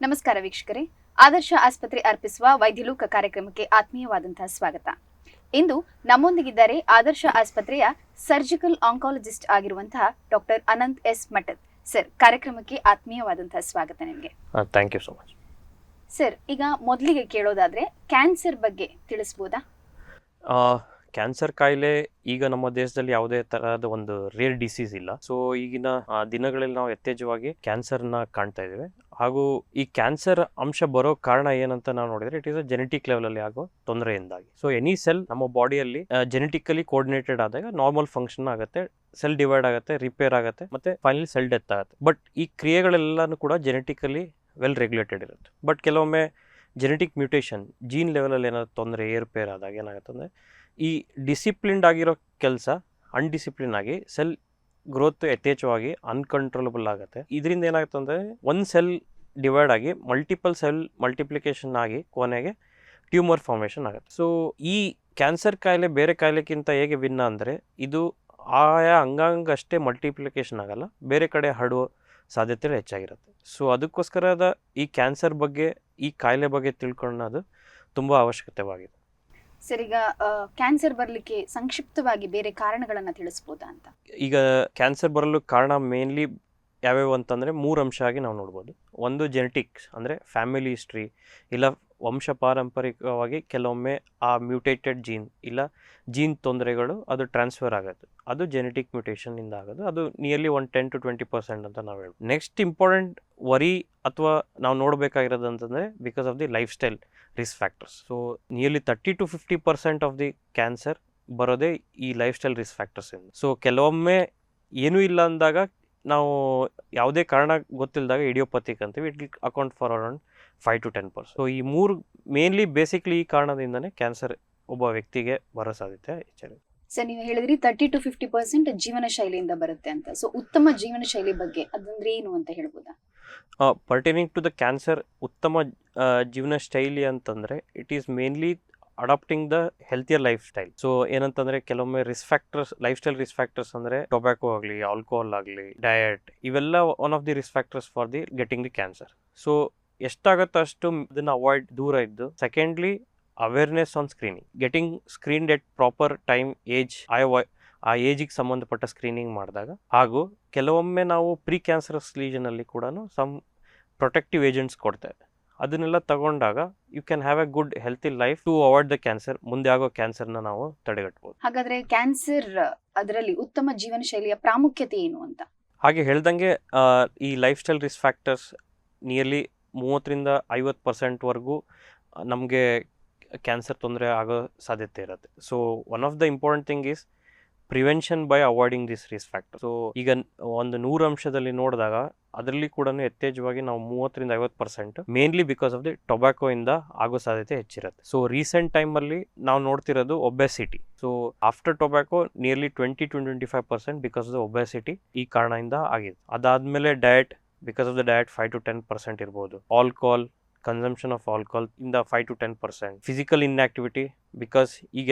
ನಮಸ್ಕಾರ ವೀಕ್ಷಕರೇ, ಆದರ್ಶ ಆಸ್ಪತ್ರೆ ಅರ್ಪಿಸುವ ವೈದ್ಯಲೋಕ ಕಾರ್ಯಕ್ರಮಕ್ಕೆ ಆತ್ಮೀಯವಾದಂತಹ ಸ್ವಾಗತ. ಇಂದು ನಮ್ಮೊಂದಿಗಿದ್ದಾರೆ ಆದರ್ಶ ಆಸ್ಪತ್ರೆಯ ಸರ್ಜಿಕಲ್ ಆಂಕಾಲಜಿಸ್ಟ್ ಆಗಿರುವಂತಹ doctor Anant S Mathad sir. ಕಾರ್ಯಕ್ರಮಕ್ಕೆ ಆತ್ಮೀಯವಾದಂತಹ ಸ್ವಾಗತ ನಿಮಗೆ. Thank you so much sir. ಈಗ ಮೊದಲಿಗೆ ಕೇಳೋದಾದ್ರೆ ಕ್ಯಾನ್ಸರ್ ಬಗ್ಗೆ ತಿಳಿಸ್ಬೋದಾ? ಕ್ಯಾನ್ಸರ್ ಕಾಯಿಲೆ ಈಗ ನಮ್ಮ ದೇಶದಲ್ಲಿ ಯಾವುದೇ ತರಹದ ಒಂದು ರೇರ್ ಡಿಸೀಸ್ ಇಲ್ಲ. ಸೊ ಈಗಿನ ದಿನಗಳಲ್ಲಿ ನಾವು ಯಥೇಚ್ಛವಾಗಿ ಕ್ಯಾನ್ಸರ್ನ ಕಾಣ್ತಾ ಇದ್ದೇವೆ. ಹಾಗೂ ಈ ಕ್ಯಾನ್ಸರ್ ಅಂಶ ಬರೋ ಕಾರಣ ಏನಂತ ನಾವು ನೋಡಿದ್ರೆ ಇಟ್ ಈಸ್ ಅ ಜೆನೆಟಿಕ್ ಲೆವೆಲಲ್ಲಿ ಆಗೋ ತೊಂದರೆಯಿಂದಾಗಿ. ಸೊ ಎನಿ ಸೆಲ್ ನಮ್ಮ ಬಾಡಿಯಲ್ಲಿ ಜೆನೆಟಿಕಲಿ ಕೋಆರ್ಡಿನೇಟೆಡ್ ಆದಾಗ ನಾರ್ಮಲ್ ಫಂಕ್ಷನ್ ಆಗುತ್ತೆ, ಸೆಲ್ ಡಿವೈಡ್ ಆಗುತ್ತೆ, ರಿಪೇರ್ ಆಗುತ್ತೆ, ಮತ್ತೆ ಫೈನಲಿ ಸೆಲ್ ಡೆತ್ ಆಗುತ್ತೆ. ಬಟ್ ಈ ಕ್ರಿಯೆಗಳೆಲ್ಲನೂ ಕೂಡ ಜೆನೆಟಿಕಲಿ ವೆಲ್ ರೆಗ್ಯುಲೇಟೆಡ್ ಇರುತ್ತೆ. ಬಟ್ ಕೆಲವೊಮ್ಮೆ ಜೆನೆಟಿಕ್ ಮ್ಯೂಟೇಷನ್ ಜೀನ್ ಲೆವೆಲಲ್ಲಿ ಏನಾದ್ರು ತೊಂದರೆ ಏರ್ಪೇರ್ ಆದಾಗ ಏನಾಗುತ್ತೆ ಅಂದರೆ ಈ ಡಿಸಿಪ್ಲಿನ್ಡ್ ಆಗಿರೋ ಕೆಲಸ ಅನ್ಡಿಸಿಪ್ಲಿನ್ ಆಗಿ ಸೆಲ್ ಗ್ರೋತ್ ಯಥೇಚ್ಛವಾಗಿ ಅನ್ಕಂಟ್ರೋಲಬಲ್ ಆಗುತ್ತೆ. ಇದರಿಂದ ಏನಾಗುತ್ತೆ ಅಂದರೆ ಒಂದು ಸೆಲ್ ಡಿವೈಡ್ ಆಗಿ ಮಲ್ಟಿಪಲ್ ಸೆಲ್ ಮಲ್ಟಿಪ್ಲಿಕೇಶನ್ ಆಗಿ ಕೊನೆಗೆ ಟ್ಯೂಮರ್ ಫಾರ್ಮೇಷನ್ ಆಗುತ್ತೆ. ಸೊ ಈ ಕ್ಯಾನ್ಸರ್ ಕಾಯಿಲೆ ಬೇರೆ ಕಾಯಿಲೆಗಿಂತ ಹೇಗೆ ಭಿನ್ನ ಅಂದರೆ ಇದು ಆಯಾ ಅಂಗಾಂಗ ಅಷ್ಟೇ ಮಲ್ಟಿಪ್ಲಿಕೇಶನ್ ಆಗಲ್ಲ, ಬೇರೆ ಕಡೆ ಹರಡುವ ಸಾಧ್ಯತೆಗಳು ಹೆಚ್ಚಾಗಿರುತ್ತೆ. ಸೊ ಅದಕ್ಕೋಸ್ಕರದ ಈ ಕ್ಯಾನ್ಸರ್ ಬಗ್ಗೆ, ಈ ಕಾಯಿಲೆ ಬಗ್ಗೆ ತಿಳ್ಕೊಳ್ಳೋದು ತುಂಬ ಅವಶ್ಯಕತೆವಾಗಿದೆ. ಸರ್, ಈಗ ಕ್ಯಾನ್ಸರ್ ಬರಲಿಕ್ಕೆ ಸಂಕ್ಷಿಪ್ತವಾಗಿ ಬೇರೆ ಕಾರಣಗಳನ್ನ ತಿಳಿಸ್ಬೋದಾ ಅಂತ? ಈಗ ಕ್ಯಾನ್ಸರ್ ಬರಲು ಕಾರಣ ಮೇನ್ಲಿ ಯಾವ್ಯಾವ ಅಂತಂದರೆ 3 ಅಂಶ ಆಗಿ ನಾವು ನೋಡ್ಬೋದು. ಒಂದು ಜೆನೆಟಿಕ್ಸ್ ಅಂದರೆ ಫ್ಯಾಮಿಲಿ ಹಿಸ್ಟ್ರಿ, ಇಲ್ಲ ವಂಶ ಪಾರಂಪರಿಕವಾಗಿ ಕೆಲವೊಮ್ಮೆ ಆ ಮ್ಯೂಟೇಟೆಡ್ ಜೀನ್ ಇಲ್ಲ ಜೀನ್ ತೊಂದರೆಗಳು ಅದು ಟ್ರಾನ್ಸ್ಫರ್ ಆಗೋದು, ಅದು ಜೆನೆಟಿಕ್ ಮ್ಯೂಟೇಷನ್ನಿಂದ ಆಗೋದು. ಅದು ನಿಯರ್ಲಿ 10 to 20% ಅಂತ ನಾವು ಹೇಳ್ಬೋದು. ನೆಕ್ಸ್ಟ್ ಇಂಪಾರ್ಟೆಂಟ್ ವರಿ ಅಥವಾ ನಾವು ನೋಡಬೇಕಾಗಿರೋದು ಅಂತಂದರೆ because of the life style risk factors. So nearly 30 to 50% of the cancer ಬರೋದೇ ಈ ಲೈಫ್ ಸ್ಟೈಲ್ ರಿಸ್ಕ್ ಫ್ಯಾಕ್ಟರ್ಸ್ ಇಂದ. ಸೊ ಕೆಲವೊಮ್ಮೆ ಏನೂ ಇಲ್ಲ ಅಂದಾಗ ನಾವು ಯಾವುದೇ ಕಾರಣ ಗೊತ್ತಿಲ್ಲದಾಗ ಇಡಿಯೋಪತಿಕ್ ಅಂತೀವಿ, it will account for around 5 to 10%. So ಈ 3 ಮೇನ್ಲಿ ಬೇಸಿಕ್ಲಿ ಈ ಕಾರಣದಿಂದನೇ ಕ್ಯಾನ್ಸರ್ ಒಬ್ಬ ವ್ಯಕ್ತಿಗೆ ಬರೋ ಸಾಧ್ಯತೆ ಹೆಚ್ಚಾಗಿದೆ. ಸರ್, ನೀವು ಹೇಳಿದ್ರಿ 30 to 50% ಜೀವನ ಶೈಲಿಯಿಂದ ಬರುತ್ತೆ ಅಂತ. ಸೊ ಉತ್ತಮ ಜೀವನ ಶೈಲಿ ಬಗ್ಗೆ ಅದಂದ್ರೆ ಏನು ಅಂತ ಹೇಳ್ಬೋದಾ? ಪರ್ಟೇನಿಂಗ್ ಟು ದ ಕ್ಯಾನ್ಸರ್, ಉತ್ತಮ ಜೀವನ ಶೈಲಿ ಅಂತಂದರೆ it is mainly adopting the healthier life style. So ಏನಂತಂದರೆ ಕೆಲವೊಮ್ಮೆ risk factors, life style risk factors ಅಂದರೆ ಟೊಬ್ಯಾಕೋ ಆಗಲಿ, ಆಲ್ಕೋಹಾಲ್ ಆಗಲಿ, ಡಯಟ್, ಇವೆಲ್ಲ one of the risk factors for the getting the cancer. So ಎಷ್ಟಾಗುತ್ತೋ ಅಷ್ಟು ಇದನ್ನು ಅವಾಯ್ಡ್, ದೂರ ಇದ್ದು. Secondly awareness on screening, getting screened at proper time, age, ಆ ಏಜಿಗೆ ಸಂಬಂಧಪಟ್ಟ ಸ್ಕ್ರೀನಿಂಗ್ ಮಾಡಿದಾಗ. ಹಾಗೂ ಕೆಲವೊಮ್ಮೆ ನಾವು ಪ್ರೀ ಕ್ಯಾನ್ಸರಸ್ ಲೀಜನಲ್ಲಿ ಕೂಡ ಸಮ್ ಪ್ರೊಟೆಕ್ಟಿವ್ ಏಜೆಂಟ್ಸ್ ಕೊಡ್ತೇವೆ. ಅದನ್ನೆಲ್ಲ ತಗೊಂಡಾಗ you can have a good healthy life to avoid the cancer. ಮುಂದೆ ಆಗೋ ಕ್ಯಾನ್ಸರ್ನ ನಾವು ತಡೆಗಟ್ಟಬಹುದು. ಹಾಗಾದ್ರೆ ಕ್ಯಾನ್ಸರ್ ಅದರಲ್ಲಿ ಉತ್ತಮ ಜೀವನ ಶೈಲಿಯ ಪ್ರಾಮುಖ್ಯತೆ ಏನು ಅಂತ? ಹಾಗೆ ಹೇಳ್ದಂಗೆ ಈ life style risk factors nearly 30-50% ನಮಗೆ ಕ್ಯಾನ್ಸರ್ ತೊಂದರೆ ಆಗೋ ಸಾಧ್ಯತೆ ಇರುತ್ತೆ. So one of the important thing is prevention by avoiding this risk factor. So ಈಗ ಒಂದು 100 ಅಂಶದಲ್ಲಿ ನೋಡಿದಾಗ ಅದರಲ್ಲಿ ಕೂಡ ಯಥೇಚ್ಛವಾಗಿ ನಾವು 30-50% mainly because of the tobacco ಇಂದ ಆಗೋ ಸಾಧ್ಯತೆ ಹೆಚ್ಚಿರುತ್ತೆ. ಸೊ ರೀಸೆಂಟ್ ಟೈಮಲ್ಲಿ ನಾವು ನೋಡ್ತಿರೋದು obesity. So after tobacco nearly 20 to 25% because of the obesity ಈ ಕಾರಣದಿಂದ ಆಗಿದೆ. ಅದಾದಮೇಲೆ diet, because of the diet 5 to 10% ಇರ್ಬೋದು. ಆಲ್ಕೋಹಾಲ್, ಕನ್ಸಂಪ್ಷನ್ ಆಫ್ ಆಲ್ಕೋಹಾಲ್ ಇಂದ 5 to 10%. ಫಿಸಿಕಲ್ ಇನ್ಆಕ್ಟಿವಿಟಿ, ಬಿಕಾಸ್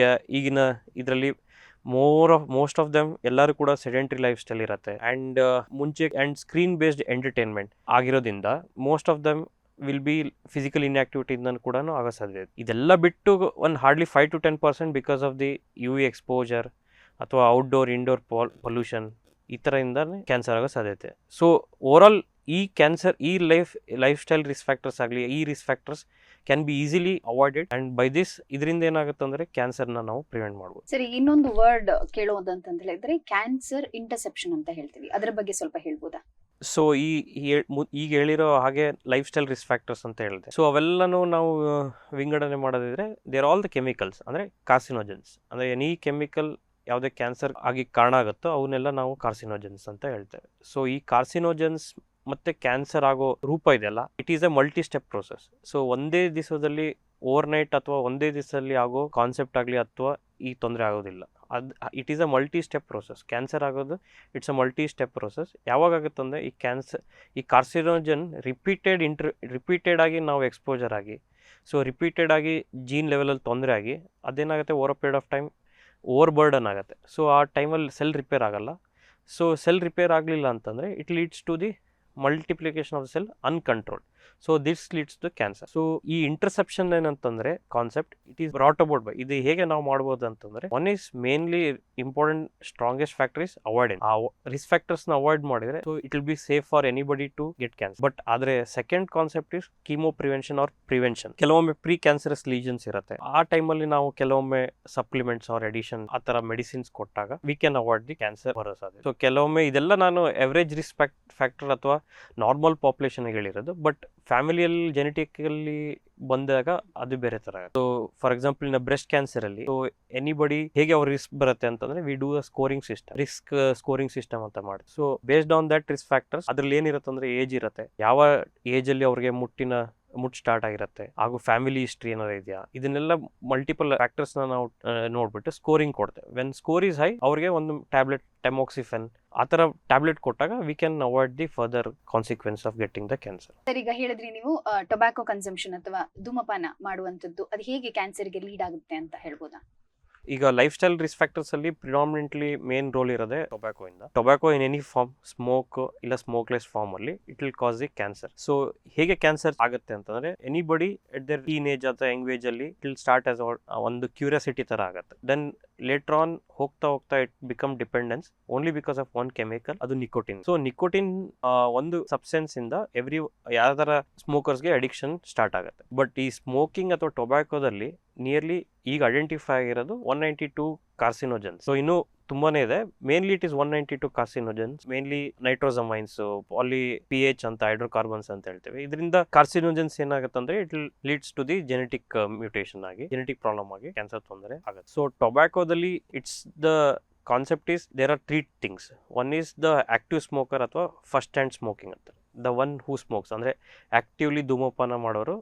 ಈಗಿನ ಇದರಲ್ಲಿ ಮೋಸ್ಟ್ ಆಫ್ ದೆಮ್ ಎಲ್ಲರೂ ಕೂಡ ಸೆಡೆಂಟ್ರಿ ಲೈಫ್ ಸ್ಟೈಲ್ ಇರುತ್ತೆ ಆ್ಯಂಡ್ ಸ್ಕ್ರೀನ್ ಬೇಸ್ಡ್ ಎಂಟರ್ಟೈನ್ಮೆಂಟ್ ಆಗಿರೋದ್ರಿಂದ most of them will be physical ಇನ್ಆಕ್ಟಿವಿಟಿಯಿಂದ ಕೂಡ ಆಗೋ ಸಾಧ್ಯತೆ. ಇದೆಲ್ಲ ಬಿಟ್ಟು ಒಂದು hardly 5 to 10% because of the UV exposure ಅಥವಾ ಔಟ್ಡೋರ್ ಇಂಡೋರ್ ಪೊಲ್ಯೂಷನ್, ಈ ಥರದಿಂದನೇ ಕ್ಯಾನ್ಸರ್ ಆಗೋ ಸಾಧ್ಯತೆ. ಸೊ ಓವರಾಲ್ ಈ ಕ್ಯಾನ್ಸರ್, ಈ ಲೈಫ್ ಸ್ಟೈಲ್ ರಿಸ್ಕ್ ಫ್ಯಾಕ್ಟರ್ಸ್ ಆಗಲಿ, ಈ risk factors can be easily avoided and by this ಇದರಿಂದ ಏನಾಗುತ್ತೆ ಅಂದರೆ ಕ್ಯಾನ್ಸರ್ನ ನಾವು ಪ್ರಿವೆಂಟ್ ಮಾಡ್ಬೋದು. ಸರಿ, ಇನ್ನೊಂದು ವರ್ಡ್ ಕೇಳೋದಂತ ಹೇಳಿದ್ರೆ ಕ್ಯಾನ್ಸರ್ ಇಂಟರ್ಸೆಪ್ಷನ್ ಅಂತ ಹೇಳ್ತೀವಿ, ಅದರ ಬಗ್ಗೆ ಸ್ವಲ್ಪ ಹೇಳ್ಬೋದಾ? ಸೊ ಈಗ ಹೇಳಿರೋ ಹಾಗೆ ಲೈಫ್ ಸ್ಟೈಲ್ ರಿಸ್ಕ್ ಫ್ಯಾಕ್ಟರ್ಸ್ ಅಂತ ಹೇಳಿದೆ. ಸೊ ಅವೆಲ್ಲನೂ ನಾವು ವಿಂಗಡಣೆ ಮಾಡೋದಿದ್ರೆ ದೇರ್ ಆಲ್ ದ ಕೆಮಿಕಲ್ಸ್, ಅಂದರೆ ಕಾರ್ಸಿನೋಜನ್ಸ್. ಅಂದರೆ ಎನಿ ಕೆಮಿಕಲ್ ಯಾವುದೇ ಕ್ಯಾನ್ಸರ್ ಆಗಿ ಕಾರಣ ಆಗುತ್ತೋ ಅವನ್ನೆಲ್ಲ ನಾವು ಕಾರ್ಸಿನೋಜನ್ಸ್ ಅಂತ ಹೇಳ್ತೇವೆ. ಸೊ ಈ ಕಾರ್ಸಿನೋಜನ್ಸ್ ಮತ್ತು ಕ್ಯಾನ್ಸರ್ ಆಗೋ ರೂಪ ಇದೆಯಲ್ಲ, it is A multi step process. So ಒಂದೇ ದಿವಸದಲ್ಲಿ ಓವರ್ನೈಟ್ ಅಥವಾ ಒಂದೇ ದಿವಸದಲ್ಲಿ ಆಗೋ ಕಾನ್ಸೆಪ್ಟ್ ಆಗಲಿ ಅಥವಾ ಈ ತೊಂದರೆ ಆಗೋದಿಲ್ಲ. It is a multi step process. Cancer ಆಗೋದು it's a multi step process. ಯಾವಾಗುತ್ತೆ ಅಂದರೆ ಈ ಕಾರ್ಸಿನೋಜನ್ ರಿಪೀಟೆಡ್ ಆಗಿ ನಾವು ಎಕ್ಸ್ಪೋಜರ್ ಆಗಿ, ಸೊ ರಿಪೀಟೆಡ್ ಆಗಿ ಜೀನ್ ಲೆವೆಲಲ್ಲಿ ತೊಂದರೆ ಆಗಿ ಅದೇನಾಗುತ್ತೆ over period of time over burden ಆಗುತ್ತೆ. ಸೊ ಆ ಟೈಮಲ್ಲಿ ಸೆಲ್ ರಿಪೇರ್ ಆಗಲ್ಲ. ಸೊ ಸೆಲ್ ರಿಪೇರ್ ಆಗಲಿಲ್ಲ ಅಂತಂದರೆ it leads to the multiplication of cell uncontrolled. So this leads to cancer. So ಈ ಇಂಟರ್ಸೆಪ್ಷನ್ ಏನಂತಂದ್ರೆ concept it is brought about by ಇದು ಹೇಗೆ ನಾವು ಮಾಡ್ಬೋದು ಅಂತಂದ್ರೆ one is mainly important strongest factor is avoidance. ಆ ರಿಸ್ಕ್ ಫ್ಯಾಕ್ಟರ್ಸ್ ನ avoid ಮಾಡಿದ್ರೆ so it will be safe for anybody to get cancer. But ಆದ್ರೆ second concept is chemo prevention or prevention. ಕೆಲವೊಮ್ಮೆ ಪ್ರೀ ಕ್ಯಾನ್ಸರಸ್ ಲೀಜನ್ಸ್ ಇರುತ್ತೆ, ಆ ಟೈಮಲ್ಲಿ ನಾವು ಕೆಲವೊಮ್ಮೆ ಸಪ್ಲಿಮೆಂಟ್ಸ್ ಆರ್ ಎಡಿಷನ್ ಆ ತರ ಮೆಡಿಸಿನ್ಸ್ ಕೊಟ್ಟಾಗ V can avoid the cancer ಬರೋ ಸಾಧ್ಯತೆ. ಸೊ ಕೆಲವೊಮ್ಮೆ ಇದೆಲ್ಲ ನಾನು ಎವರೇಜ್ ರಿಸ್ಕ್ ಫ್ಯಾಕ್ಟರ್ ಅಥವಾ ನಾರ್ಮಲ್ ಪಾಪ್ಯುಲೇಷನ್ ಹೇಳಿರೋದು. ಬಟ್ ಫ್ಯಾಮಿಲಿಯಲ್ಲಿ ಜೆನೆಟಿಕಲಿ ಬಂದಾಗ ಅದು ಬೇರೆ ತರ. ಸೊ ಫಾರ್ ಎಕ್ಸಾಂಪಲ್ ಇನ್ನ ಬ್ರೆಸ್ಟ್ ಕ್ಯಾನ್ಸರ್ ಅಲ್ಲಿ ಸೊ ಎನಿಬಡಿ ಹೇಗೆ ಅವ್ರ ರಿಸ್ಕ್ ಬರುತ್ತೆ ಅಂತಂದ್ರೆ we do a scoring system, risk scoring system ಅಂತ ಮಾಡಿ. So based on that risk factors ಅದ್ರಲ್ಲಿ ಏನಿರುತ್ತೆ ಅಂದ್ರೆ ಏಜ್ ಇರುತ್ತೆ, ಯಾವ ಏಜ್ ಅಲ್ಲಿ ಅವ್ರಿಗೆ ಮುಟ್ ಸ್ಟಾರ್ಟ್ ಆಗಿರುತ್ತೆ, ಹಾಗೂ ಫ್ಯಾಮಿಲಿ ಹಿಸ್ಟ್ರಿ ಏನಾದ್ರು ಇದೆಯಾ, ಇದನ್ನೆಲ್ಲ ಮಲ್ಟಿಪಲ್ ಫ್ಯಾಕ್ಟರ್ಸ್ ನಾವು ನೋಡ್ಬಿಟ್ಟು ಸ್ಕೋರಿಂಗ್ ಕೊಡ್ತೇವೆ. ವೆನ್ ಸ್ಕೋರ್ ಇಸ್ ಹೈ ಅವ್ರಿಗೆ ಒಂದು ಟ್ಯಾಬ್ಲೆಟ್ ಟೆಮೋಕ್ಸಿಫೆನ್ ಆ ತರ ಟ್ಯಾಬ್ಲೆಟ್ ಕೊಟ್ಟಾಗ V can avoid the further consequence of getting the cancer. Sir, ಈಗ ಹೇಳಿದ್ರಿ ನೀವು ಟೊಬ್ಯಾಕೊ ಕನ್ಸಂಪ್ಷನ್ ಅಥವಾ ಧೂಮಪಾನ ಮಾಡುವಂತದ್ದು ಅದು ಹೇಗೆ ಕ್ಯಾನ್ಸರ್ಗೆ ಲೀಡ್ ಆಗುತ್ತೆ ಅಂತ ಹೇಳ್ಬೋದಾ? ಈಗ ಲೈಫ್ ಸ್ಟೈಲ್ ರಿಸ್ಕ್ ಫ್ಯಾಕ್ಟರ್ಸ್ ಅಲ್ಲಿ ಪ್ರಿಡಾಮಿನೆಂಟ್ಲಿ ಮೇನ್ ರೋಲ್ ಇರೋದೇ ಟೊಬ್ಯಾಕೊ ಇಂದ. Tobacco in any form, smoke ಇಲ್ಲ ಸ್ಮೋಕ್ಲೆಸ್ ಫಾರ್ಮ್ ಅಲ್ಲಿ it will cause the cancer. So ಹೇಗೆ ಕ್ಯಾನ್ಸರ್ ಆಗುತ್ತೆ ಅಂತಂದ್ರೆ ಎನಿಬಡಿ ಎಟ್ ದರ್ ಟೀನೇಜ್ ಅಥವಾ ಯಂಗ್ ಏಜ್ ಅಲ್ಲಿ ಇಟ್ ವಿಲ್ ಸ್ಟಾರ್ಟ್ ಆಸ್ ಒಂದು ಕ್ಯೂರಿಯಾಸಿಟಿ ತರ ಆಗುತ್ತೆ. ದೆನ್ ಲೇಟರ್ ಆನ್ ಹೋಗ್ತಾ it become dependence only because of one chemical, ಅದು ನಿಕೋಟಿನ್. ಸೊ ನಿಕೋಟಿನ್ ಒಂದು ಸಬ್ಸ್ಟೆನ್ಸ್ ಇಂದ ಯಾವ್ದಾರ ಸ್ಮೋಕರ್ಸ್ಗೆ ಅಡಿಕ್ಷನ್ ಸ್ಟಾರ್ಟ್ ಆಗುತ್ತೆ. ಬಟ್ ಈ ಸ್ಮೋಕಿಂಗ್ ಅಥವಾ ಟೊಬ್ಯಾಕೋದಲ್ಲಿ ನಿಯರ್ಲಿ ಈಗ ಐಡೆಂಟಿಫೈ ಆಗಿರೋದು 192 ಕಾರ್ಸಿನೋಜನ್ಸ್. ಸೊ ಇನ್ನು ತುಂಬಾನೇ ಇದೆ. Mainly it is 192 carcinogens, mainly nitrosamines, poly PH ಅಂತ ಹೈಡ್ರೋಕಾರ್ಬನ್ಸ್ ಅಂತ ಹೇಳ್ತೇವೆ. ಇದರಿಂದ ಕಾರ್ಸಿನೋಜನ್ಸ್ ಏನಾಗುತ್ತೆ ಅಂದ್ರೆ it leads to the genetic mutation ಆಗಿ ಜೆನೆಟಿಕ್ ಪ್ರಾಬ್ಲಮ್ ಆಗಿ ಕ್ಯಾನ್ಸರ್ ತೊಂದರೆ ಆಗುತ್ತೆ. ಸೊ ಟೊಬ್ಯಾಕೋದಲ್ಲಿ it's the concept is there are 3 things. One is the active smoker ಅಥವಾ ಫಸ್ಟ್ ಹ್ಯಾಂಡ್ ಸ್ಮೋಕಿಂಗ್ ಅಂತ. ದ ಒನ್ ಹೂ ಸ್ಮೋಕ್ಸ್ ಅಂದ್ರೆ ಆಕ್ಟಿವ್ಲಿ ಧೂಮಪಾನ ಮಾಡೋರು,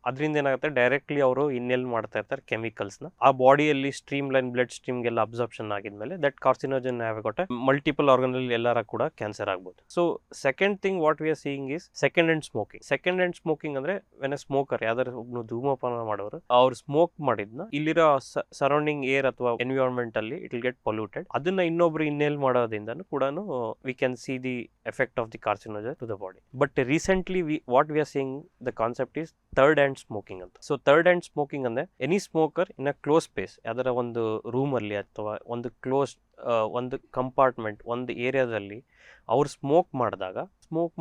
ಅದರಿಂದ ಏನಾಗುತ್ತೆ ಡೈರೆಕ್ಟ್ಲಿ ಅವರು ಇನ್ನೆಲ್ ಮಾಡ್ತಾ ಇರ್ತಾರೆ ಕೆಮಿಕಲ್ಸ್ನ ಆ ಬಾಡಿಯಲ್ಲಿ ಸ್ಟ್ರೀಮ್ ಲೈನ್ ಬ್ಲಡ್ ಸ್ಟ್ರೀಮ್ಗೆಲ್ಲ ಅಬ್ಸಾರ್ಪ್ಷನ್ ಆಗಿದ್ಮೇಲೆ that carcinogen have got multiple organ ಎಲ್ಲರ ಕೂಡ ಕ್ಯಾನ್ಸರ್ ಆಗ್ಬೋದು. So second thing what we are seeing is second hand smoking. Second hand smoking ಅಂದ್ರೆ ವೆನ್ ಎ ಸ್ಮೋಕರ್ ಯಾವ್ದಾರು ಒಬ್ನು ಧೂಮಪಾನ ಮಾಡೋರು ಅವ್ರು ಸ್ಮೋಕ್ ಮಾಡಿದ್ನ ಇಲ್ಲಿರೋ ಸರೌಂಡಿಂಗ್ ಏರ್ ಅಥವಾ ಎನ್ವಿರಾನ್ಮೆಂಟ್ ಅಲ್ಲಿ ಇಟ್ ವಿಲ್ ಗೆಟ್ ಪೊಲ್ಯೂಟೆಡ್. ಅದನ್ನ ಇನ್ನೊಬ್ರು ಇನ್ನೇಲ್ ಮಾಡೋದ್ರಿಂದ ಕೂಡ we can see the effect of the carcinogen to the body. But recently what we are seeing the concept is third hand smoking ಅಂತ. So third hand smoking ಅಂದ್ರೆ any smoker in a close space, ಯಾವ್ದಾರ ಒಂದು room ಅಲ್ಲಿ ಅಥವಾ ಒಂದು close ಒಂದು compartment ಒಂದು ಏರಿಯಾದಲ್ಲಿ ಅವ್ರು ಸ್ಮೋಕ್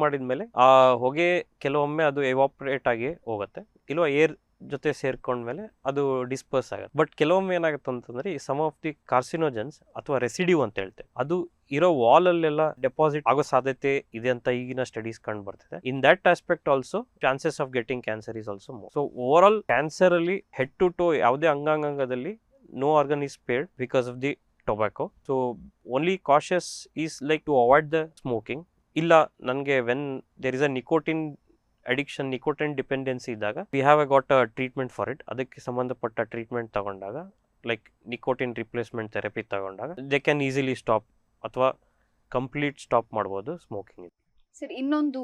ಮಾಡಿದ್ಮೇಲೆ ಆ ಹೊಗೆ ಕೆಲವೊಮ್ಮೆ ಅದು ಎವಾಪರೇಟ್ ಆಗಿ ಹೋಗುತ್ತೆ, ಇಲ್ವಾ ಏರ್ ಜೊತೆ ಸೇರ್ಕೊಂಡ್ಮೇಲೆ ಅದು ಡಿಸ್ಪರ್ಸ್ ಆಗುತ್ತೆ. ಬಟ್ ಕೆಲವೊಮ್ಮೆ ಏನಾಗುತ್ತೆ ಅಂತಂದ್ರೆ ಈ ಸಮ್ ಆಫ್ ದಿ ಕಾರ್ಸಿನೋಜನ್ಸ್ ಅಥವಾ ರೆಸಿಡ್ಯೂ ಅಂತ ಹೇಳ್ತೇವೆ, ಅದು ಇರೋ ವಾಲ್ ಅಲ್ಲೆಲ್ಲ ಡೆಪಾಸಿಟ್ ಆಗೋ ಸಾಧ್ಯತೆ ಇದೆ ಅಂತ ಈಗಿನ ಸ್ಟಡೀಸ್ ಕಂಡು ಬರ್ತಿದೆ. In that aspect also chances of getting cancer is also more. So over all cancer ಅಲ್ಲಿ ಹೆಡ್ ಟು ಟೋ ಯಾವುದೇ ಅಂಗಾಂಗದಲ್ಲಿ no organ is spared because of the tobacco. So only cautious is like to avoid the smoking. ಇಲ್ಲ ನನಗೆ when there is a nicotine addiction, nicotine dependency ಇದ್ದಾಗ we have got a treatment for it. ಅದಕ್ಕೆ ಸಂಬಂಧಪಟ್ಟ treatment ತಗೊಂಡಾಗ like nicotine replacement therapy ತಗೊಂಡಾಗ they can easily stop ಅಥವಾ complete stop ಮಾಡ್ಬೋದು smoking. Sir, ಇನ್ನೊಂದು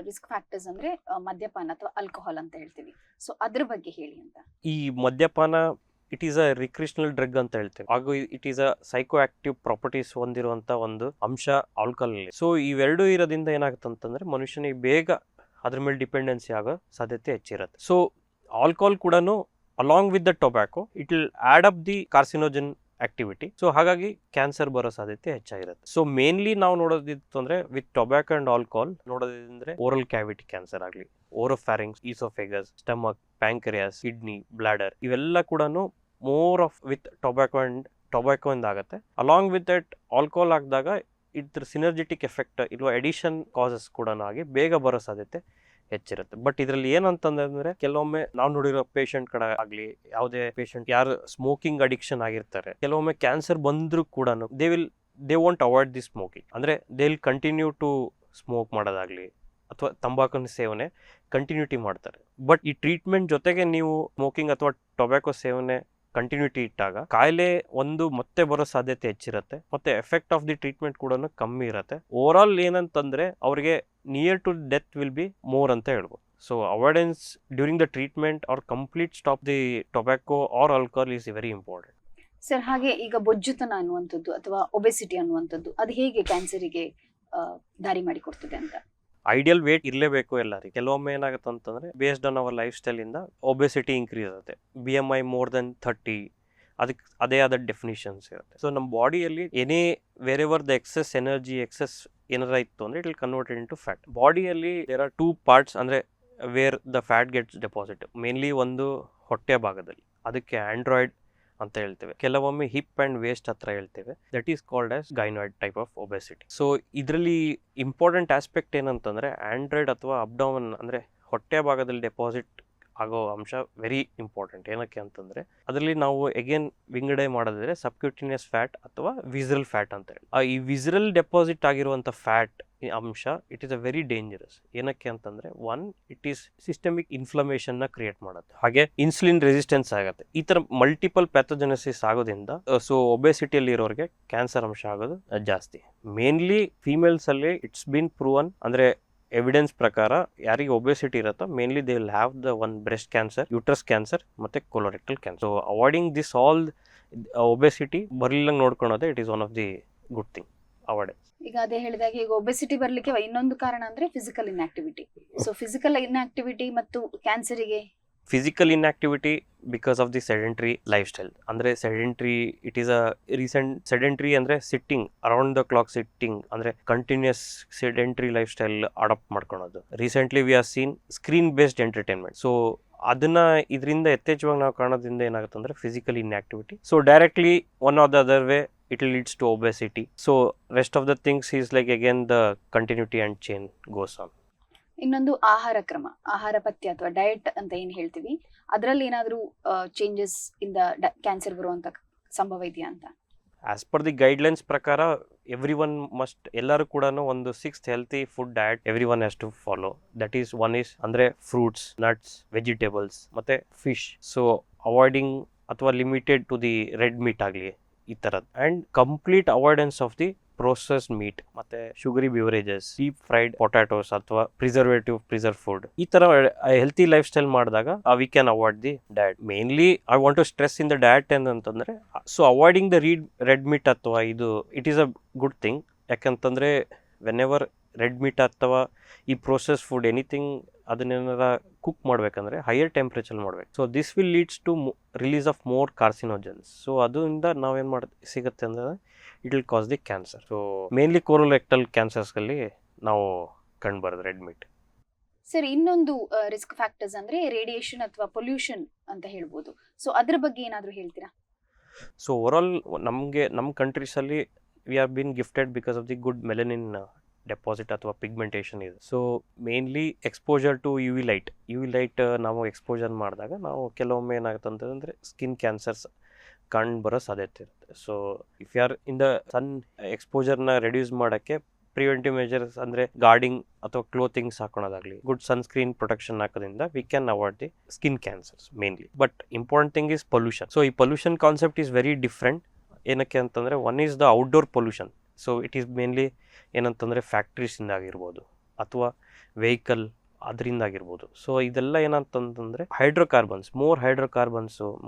ರಿಸ್ಕ್ ಫ್ಯಾಕ್ಟರ್ಸ್ ಅಂದ್ರೆ ಮದ್ಯಪಾನ ಅಥವಾ ಆಲ್ಕೋಹಾಲ್ ಅಂತ ಹೇಳ್ತೀವಿ. ಸೊ ಅದ್ರ ಬಗ್ಗೆ ಹೇಳಿ ಅಂತ. ಈ ಮದ್ಯಪಾನ it is a recreational drug ಅಂತ ಹೇಳ್ತೇವೆ, ಹಾಗೂ it is a psycho active properties ಹೊಂದಿರುವಂತ ಒಂದು ಅಂಶ ಆಲ್ಕೋಹಾಲ್ ಅಲ್ಲಿ. ಸೊ ಇವೆರಡೂ ಇರೋದ್ರಿಂದ ಏನಾಗುತ್ತೆ ಅಂತಂದ್ರೆ ಮನುಷ್ಯನಿಗೆ ಬೇಗ ಅದ್ರ ಮೇಲೆ ಡಿಪೆಂಡೆನ್ಸಿ ಆಗೋ ಸಾಧ್ಯತೆ ಹೆಚ್ಚಿರುತ್ತೆ. ಸೊ ಆಲ್ಕೋಹಾಲ್ ಕೂಡ along with the tobacco it will add up the carcinogen activity. So ಹಾಗಾಗಿ ಕ್ಯಾನ್ಸರ್ ಬರೋ ಸಾಧ್ಯತೆ ಹೆಚ್ಚಾಗಿರುತ್ತೆ. ಸೊ ಮೇನ್ಲಿ ನಾವು ನೋಡೋದಿತ್ತು ಅಂದ್ರೆ ವಿತ್ ಟೊಬ್ಯಾಕೊ ಅಂಡ್ ಆಲ್ಕೋಹಾಲ್ ನೋಡೋದಂದ್ರೆ ಓರಲ್ ಕ್ಯಾವಿಟಿ ಕ್ಯಾನ್ಸರ್ ಆಗಲಿ, oropharynx, oesophagus, stomach, pancreas, kidney, bladder, ಇವೆಲ್ಲ ಕೂಡ ಮೋರ್ ಆಫ್ ವಿತ್ ಟೊಬ್ಯಾಕೊ ಇಂದ ಆಗುತ್ತೆ. ಅಲಾಂಗ್ ವಿತ್ ದಟ್ ಆಲ್ಕೋಹಾಲ್ ಆಗಿದಾಗ ಇದ್ರ ಸಿನರ್ಜೆಟಿಕ್ ಎಫೆಕ್ಟ್ ಇಲ್ವಾ ಎಡಿಷನ್ ಕಾಸಸ್ ಕೂಡ ಆಗಿ ಬೇಗ ಬರೋ ಸಾಧ್ಯತೆ ಹೆಚ್ಚಿರುತ್ತೆ. ಬಟ್ ಇದ್ರಲ್ಲಿ ಏನಂತಂದ್ರೆ ಕೆಲವೊಮ್ಮೆ ನಾವು ನೋಡಿರೋ ಪೇಷಂಟ್ ಕಡೆ ಆಗ್ಲಿ, ಯಾವುದೇ ಪೇಷಂಟ್ ಯಾರು ಸ್ಮೋಕಿಂಗ್ ಅಡಿಕ್ಷನ್ ಆಗಿರ್ತಾರೆ, ಕೆಲವೊಮ್ಮೆ ಕ್ಯಾನ್ಸರ್ ಬಂದ್ರು ಕೂಡ they want avoid the smoking. ಅಂದ್ರೆ they will continue to smoke ಮಾಡೋದಾಗ್ಲಿ ಅಥವಾ ತಂಬಾಕಿನ ಸೇವನೆ ಕಂಟಿನ್ಯೂಟಿ ಮಾಡ್ತಾರೆ. ಬಟ್ ಈ ಟ್ರೀಟ್ಮೆಂಟ್ ಜೊತೆಗೆ ನೀವು ಸ್ಮೋಕಿಂಗ್ ಅಥವಾ ಟೊಬ್ಯಾಕೊ ಸೇವನೆ ಕಂಟಿನ್ಯೂಟಿ ಇಟ್ಟಾಗ ಕಾಯಿಲೆ ಒಂದು ಮತ್ತೆ ಬರೋ ಸಾಧ್ಯತೆ ಹೆಚ್ಚಿರುತ್ತೆ, ಮತ್ತೆ ಎಫೆಕ್ಟ್ ಆಫ್ ದಿ ಟ್ರೀಟ್ಮೆಂಟ್ ಕೂಡ ಕಮ್ಮಿ ಇರುತ್ತೆ. ಓವರ್ ಆಲ್ ಏನಂತಂದ್ರೆ ಅವ್ರಿಗೆ near to death will be more ಅಂತ ಹೇಳ್ಬೋದು. So avoidance during the treatment or complete stop the tobacco or alcohol is very important. Sir, ಹಾಗೆ ಈಗ ಬೊಜ್ಜುತನ ಅನ್ನುವಂಥದ್ದು ಅಥವಾ ಒಬೆಸಿಟಿ ಅನ್ನುವಂಥದ್ದು ಅದು ಹೇಗೆ ಕ್ಯಾನ್ಸರಿಗೆ ದಾರಿ ಮಾಡಿಕೊಡ್ತದೆ ಅಂತ? ಐಡಿಯಲ್ ವೇಟ್ ಇರಲೇಬೇಕು ಎಲ್ಲರಿಗೆ. ಕೆಲವೊಮ್ಮೆ ಏನಾಗುತ್ತೆ ಅಂತಂದ್ರೆ based on our life style ಇಂದ ಒಬೆಸಿಟಿ ಇನ್ಕ್ರೀಸ್ ಆಗುತ್ತೆ. BMI ಮೋರ್ ದೆನ್ 30 ಅದಕ್ಕೆ ಅದೇ ಆದ ಡೆಫಿನಿಷನ್ಸ್ ಇರುತ್ತೆ. ಸೊ ನಮ್ಮ ಬಾಡಿಯಲ್ಲಿ ಏನೇ wherever the excess energy excess ಏನಾರ ಇತ್ತು ಅಂದ್ರೆ it will converted into fat. ಬಾಡಿಯಲ್ಲಿ ದೇರ್ ಆರ್ 2 ಪಾರ್ಟ್ಸ್ ಅಂದ್ರೆ where the fat gets deposit. Mainly ಒಂದು ಹೊಟ್ಟೆ ಭಾಗದಲ್ಲಿ, ಅದಕ್ಕೆ ಆಂಡ್ರಾಯ್ಡ್ ಅಂತ ಹೇಳ್ತೇವೆ. ಕೆಲವೊಮ್ಮೆ ಹಿಪ್ ಅಂಡ್ ವೇಸ್ಟ್ ಹತ್ರ ಹೇಳ್ತೇವೆ. That is called as gynoid type of obesity. So ಇದರಲ್ಲಿ ಇಂಪಾರ್ಟೆಂಟ್ ಆಸ್ಪೆಕ್ಟ್ ಏನಂತಂದ್ರೆ ಆಂಡ್ರಾಯ್ಡ್ ಅಥವಾ ಅಬ್ಡಾಮನ್ ಅಂದ್ರೆ ಹೊಟ್ಟೆ ಭಾಗದಲ್ಲಿ ಡೆಪಾಸಿಟ್ ಆಗೋ ಅಂಶ ವೆರಿ ಇಂಪಾರ್ಟೆಂಟ್. ಏನಕ್ಕೆ ಅಂತಂದ್ರೆ ಅದರಲ್ಲಿ ನಾವು ಅಗೇನ್ ವಿಂಗಡಣೆ ಮಾಡೋದಿದ್ರೆ ಸಬ್ಕ್ಯೂಟಿನಿಯಸ್ ಫ್ಯಾಟ್ ಅಥವಾ ವಿಸರಲ್ ಫ್ಯಾಟ್ ಅಂತ ಹೇಳಿ. ಈ ವಿಸರಲ್ ಡೆಪಾಸಿಟ್ ಆಗಿರುವಂಥ ಫ್ಯಾಟ್ ಅಂಶ it is a very dangerous. ಏನಕ್ಕೆ ಅಂತಂದ್ರೆ one, it is systemic inflammation ನ ಕ್ರಿಯೇಟ್ ಮಾಡುತ್ತೆ, ಹಾಗೆ ಇನ್ಸುಲಿನ್ ರೆಸಿಸ್ಟೆನ್ಸ್ ಆಗುತ್ತೆ. ಈ ತರ ಮಲ್ಟಿಪಲ್ ಪ್ಯಾಥೋಜೆನೆಸಿಸ್ ಆಗೋದ್ರಿಂದ ಸೊ ಒಬೆಸಿಟಿಯಲ್ಲಿ ಇರೋರಿಗೆ ಕ್ಯಾನ್ಸರ್ ಅಂಶ ಆಗೋದು ಜಾಸ್ತಿ. ಮೇನ್ಲಿ ಫೀಮೇಲ್ಸ್ ಅಲ್ಲಿ ಇಟ್ಸ್ ಬೀನ್ ಪ್ರೂವನ್, ಅಂದ್ರೆ ಎವಿಡೆನ್ಸ್ ಪ್ರಕಾರ ಯಾರಿಗೆ ಒಬೆಸಿಟಿ ಇರುತ್ತೋ mainly they will have the one breast cancer, uterus cancer ಮತ್ತೆ colorectal cancer. So avoiding this all obesity ಬರ್ಲಿಲ್ಲ ನೋಡ್ಕೊಳೋದೆ it is one of the good thing avoidance. ಈಗ ಅದೇ ಹೇಳಿದಾಗ ಈಗ ಒಬೆಸಿಟಿ ಬರ್ಲಿಕ್ಕೆ ಇನ್ನೊಂದು ಕಾರಣ ಅಂದ್ರೆ physical inactivity. So physical inactivity ಮತ್ತು ಕ್ಯಾನ್ಸರಿಗೆ physical inactivity because of the sedentary life style. ಅಂದರೆ sedentary it is a recent sedentary ಅಂದರೆ sitting around the clock sitting ಅಂದರೆ continuous sedentary life style adopt ಮಾಡ್ಕೊಳೋದು. Recently we are seen screen based entertainment. So ಅದನ್ನ ಇದರಿಂದ ಯಥೇಚ್ಛವಾಗಿ ನಾವು ಕಾಣೋದ್ರಿಂದ ಏನಾಗುತ್ತೆ ಅಂದರೆ physical inactivity. So directly one or the other way it leads to obesity. So rest of the things is like again the continuity and chain goes on. ಇನ್ನೊಂದು ಆಹಾರ ಕ್ರಮ, ಆಹಾರ ಪಥ್ಯ ಅಥವಾ ಡಯಟ್ ಅಂತ ಏನ್ ಹೇಳ್ತೀವಿ, ಅದರಲ್ಲಿ ಏನಾದರೂ ಚೇಂಜಸ್ ಇಂದ ಕ್ಯಾನ್ಸರ್ ಬರುವಂತ ಸಂಭವ ಇದೆಯಾ ಅಂತ? ಆಸ್ ಪರ್ ದಿ ಗೈಡ್ಲೈನ್ಸ್ ಪ್ರಕಾರ ಎವ್ರಿವನ್ ಮಸ್ಟ್, ಎಲ್ಲರೂ ಕೂಡ ಒಂದು 6th healthy food diet everyone has to follow. That is one is ಅಂದ್ರೆ ಫ್ರೂಟ್ಸ್, ನಟ್ಸ್, ವೆಜಿಟೇಬಲ್ಸ್ ಮತ್ತೆ ಫಿಶ್. ಸೊ ಅವಾಯ್ಡಿಂಗ್ ಅಥವಾ limited to the red meat ಆಗಲಿ ಈ ಥರದ್ದು, and complete avoidance of the processed meat ಮತ್ತೆ sugary beverages, deep fried potatoes ಅಥವಾ preserve food. ಈ ತರ ಹೆಲ್ತಿ ಲೈಫ್ ಸ್ಟೈಲ್ ಮಾಡಿದಾಗ we can avoid the diet. Mainly I want to stress in the diet ಏನಂತಂದ್ರೆ so avoiding the red meat ಅಥವಾ ಇದು it is a good thing. ಯಾಕಂತಂದ್ರೆ whenever red meat ಅಥವಾ ಈ process food anything ಅದನ್ನೇನಾರ cook ಮಾಡಬೇಕಂದ್ರೆ higher temperature ಮಾಡಬೇಕು. So this will leads to release of more carcinogens. So ಅದರಿಂದ ನಾವೇನು ಸಿಗುತ್ತೆ ಅಂದರೆ it will cause the cancer. So mainly colorectal ಕ್ಯಾನ್ಸರ್ಸ್ಗಳಲ್ಲಿ ನಾವು ಕಂಡುಬರೋದು ರೆಡ್ ಮೀಟ್. ಸರ್, ಇನ್ನೊಂದು ರಿಸ್ಕ್ ಫ್ಯಾಕ್ಟರ್ಸ್ ಅಂದ್ರೆ ರೇಡಿಯೇಷನ್ ಅಥವಾ ಪೊಲ್ಯೂಷನ್ ಅಂತ ಹೇಳ್ಬೋದು. ಸೊ ಅದ್ರ ಬಗ್ಗೆ ಏನಾದರೂ ಹೇಳ್ತೀರಾ? ಸೊ ಓವರಾಲ್ ನಮ್ಮ ಕಂಟ್ರೀಸಲ್ಲಿ we are been gifted because of the good melanin deposit ಅಥವಾ ಪಿಗ್ಮೆಂಟೇಷನ್ ಇದೆ. So mainly exposure to U V light ನಾವು ಎಕ್ಸ್ಪೋಜರ್ ಮಾಡಿದಾಗ ನಾವು ಕೆಲವೊಮ್ಮೆ ಏನಾಗುತ್ತೆ ಅಂತಂದರೆ ಸ್ಕಿನ್ ಕ್ಯಾನ್ಸರ್ಸ್ ಕಂಡು ಬರೋ ಸಾಧ್ಯತೆ ಇರುತ್ತೆ. So if you are in the sun ಎಕ್ಸ್ಪೋಜರ್ನ ರೆಡ್ಯೂಸ್ ಮಾಡೋಕ್ಕೆ ಪ್ರಿವೆಂಟಿವ್ ಮೆಜರ್ಸ್ ಅಂದರೆ ಗಾರ್ಡಿಂಗ್ ಅಥವಾ ಕ್ಲೋತಿಂಗ್ಸ್ ಹಾಕೋಣೋದಾಗಲಿ, ಗುಡ್ ಸನ್ಸ್ಕ್ರೀನ್ ಪ್ರೊಟೆಕ್ಷನ್ ಹಾಕೋದ್ರಿಂದ we can avoid the skin cancers mainly. But important thing is pollution. So ಈ pollution concept is very different. ಏನಕ್ಕೆ ಅಂತಂದರೆ one is the outdoor pollution. So it is mainly ಏನಂತಂದರೆ ಫ್ಯಾಕ್ಟ್ರೀಸಿಂದ ಆಗಿರ್ಬೋದು ಅಥವಾ vehicle ಅದರಿಂದ ಆಗಿರ್ಬೋದು. ಸೊ ಇದೆಲ್ಲ ಏನಂತಂದರೆ ಹೈಡ್ರೋಕಾರ್ಬನ್ಸು,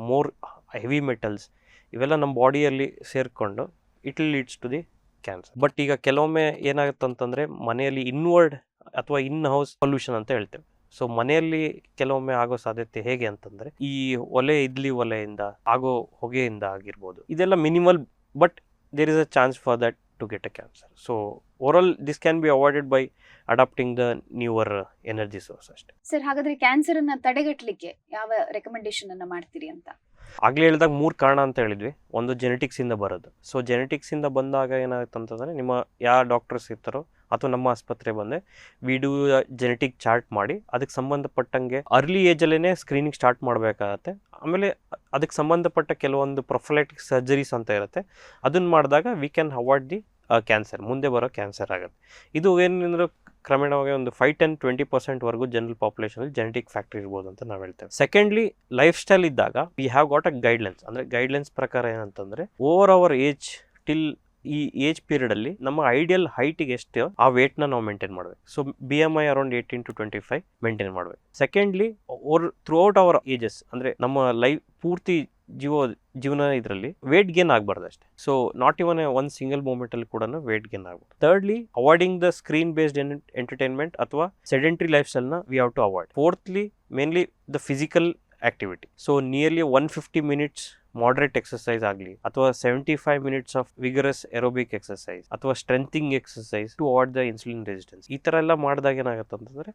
ಮೋರ್ ಹೆವಿ ಮೆಟಲ್ಸ್ ಇವೆಲ್ಲ ನಮ್ಮ ಬಾಡಿಯಲ್ಲಿ ಸೇರಿಕೊಂಡು it will leads to the cancer. But ಈಗ ಕೆಲವೊಮ್ಮೆ ಏನಾಗುತ್ತೆ ಅಂತಂದರೆ ಮನೆಯಲ್ಲಿ ಇನ್ವರ್ಡ್ ಅಥವಾ ಇನ್ ಹೌಸ್ ಪೊಲ್ಯೂಷನ್ ಅಂತ ಹೇಳ್ತೇವೆ. ಸೊ ಮನೆಯಲ್ಲಿ ಕೆಲವೊಮ್ಮೆ ಆಗೋ ಸಾಧ್ಯತೆ ಹೇಗೆ ಅಂತಂದರೆ ಈ ಇಡ್ಲಿ ಒಲೆಯಿಂದ ಆಗೋ ಹೊಗೆಯಿಂದ ಆಗಿರ್ಬೋದು. ಇದೆಲ್ಲ minimal, but there is a chance for that to get a cancer. So overall this can be avoided by adopting the newer energy source ಅಷ್ಟೇ. ಸರ್, ಹಾಗಾದ್ರೆ ಕ್ಯಾನ್ಸರ್ ಅನ್ನ ತಡೆಗಟ್ಟಲಿಕ್ಕೆ ಯಾವ ರೆಕಮೆಂಡೇಶನ್ ಅನ್ನ ಮಾಡ್ತೀರಿ ಅಂತ? ಆಗ್ಲೇ ಹೇಳಿದಾಗ 3 ಕಾರಣ ಅಂತ ಹೇಳಿದ್ವಿ. ಒಂದು ಜೆನೆಟಿಕ್ಸ್ ಇಂದ ಬರೋದು. ಸೊ ಜೆನೆಟಿಕ್ಸ್ ಇಂದ ಬಂದಾಗ ಏನಾಗುತ್ತೆ ಅಂತಂದ್ರೆ ನಿಮ್ಮ ಯಾವ ಡಾಕ್ಟರ್ಸ್ ಇರ್ತಾರೋ ಅಥವಾ ನಮ್ಮ ಆಸ್ಪತ್ರೆ ಬಂದೆ ವಿ ಡೂ ಜೆನೆಟಿಕ್ ಚಾರ್ಟ್ ಮಾಡಿ ಅದಕ್ಕೆ ಸಂಬಂಧಪಟ್ಟಂಗೆ ಅರ್ಲಿ ಏಜಲ್ಲೇ ಸ್ಕ್ರೀನಿಂಗ್ ಸ್ಟಾರ್ಟ್ ಮಾಡಬೇಕಾಗತ್ತೆ. ಆಮೇಲೆ ಅದಕ್ಕೆ ಸಂಬಂಧಪಟ್ಟ ಕೆಲವೊಂದು ಪ್ರೊಫೈಲೆಟಿಕ್ ಸರ್ಜರೀಸ್ ಅಂತ ಇರುತ್ತೆ. ಅದನ್ನು ಮಾಡಿದಾಗ we can avoid the cancer, ಮುಂದೆ ಬರೋ ಕ್ಯಾನ್ಸರ್ ಆಗುತ್ತೆ. ಇದು ಏನಂದ್ರೆ ಕ್ರಮೇಣವಾಗಿ ಒಂದು 5-10-20% ವರೆಗೂ ಜನರಲ್ ಪಾಪ್ಯುಲೇಷನಲ್ಲಿ ಜೆನೆಟಿಕ್ ಫ್ಯಾಕ್ಟರ್ ಇರ್ಬೋದು ಅಂತ ನಾವು ಹೇಳ್ತೇವೆ. ಸೆಕೆಂಡ್ಲಿ ಲೈಫ್ ಸ್ಟೈಲ್ ಇದ್ದಾಗ we have got a guidelines. ಅಂದರೆ ಗೈಡ್ಲೈನ್ಸ್ ಪ್ರಕಾರ ಏನಂತಂದರೆ ಓವರ್ ಅವರ್ ಏಜ್ ಟಿಲ್ ಈ ಏಜ್ ಪೀರಿಯಡಲ್ಲಿ ನಮ್ಮ ಐಡಿಯಲ್ ಹೈಟಿಗೆ ಎಷ್ಟು ಆ ವೇಟ್ನ ನಾವು ಮೇಂಟೈನ್ ಮಾಡಬೇಕು. ಸೊ BMI ಅರೌಂಡ್ 18-25 ಮೇಂಟೈನ್ ಮಾಡಬೇಕು. Secondly throughout our ages ಅಂದರೆ ನಮ್ಮ ಲೈಫ್ ಪೂರ್ತಿ ಜೀವನ ಇದರಲ್ಲಿ ವೇಟ್ ಗೇನ್ ಆಗಬಾರ್ದು ಅಷ್ಟೇ. So not even one single moment ಅಲ್ಲಿ ಕೂಡ ವೇಟ್ ಗೇನ್ ಆಗ್ಬಾರ್ದು. Thirdly, avoiding the screen based entertainment ಅಥವಾ ಸೆಡೆಂಟ್ರಿ ಲೈಫ್ ಸ್ಟೈಲ್ ನ we have to avoid. Fourthly, mainly the physical activity. So nearly 150 minutes moderate exercise ಆಗಲಿ ಅಥವಾ 75 minutes of vigorous aerobic exercise ಅಥವಾ strengthening exercise to avoid the insulin resistance. ಈ ಥರ ಎಲ್ಲ ಮಾಡಿದಾಗ ಏನಾಗುತ್ತೆ ಅಂತಂದರೆ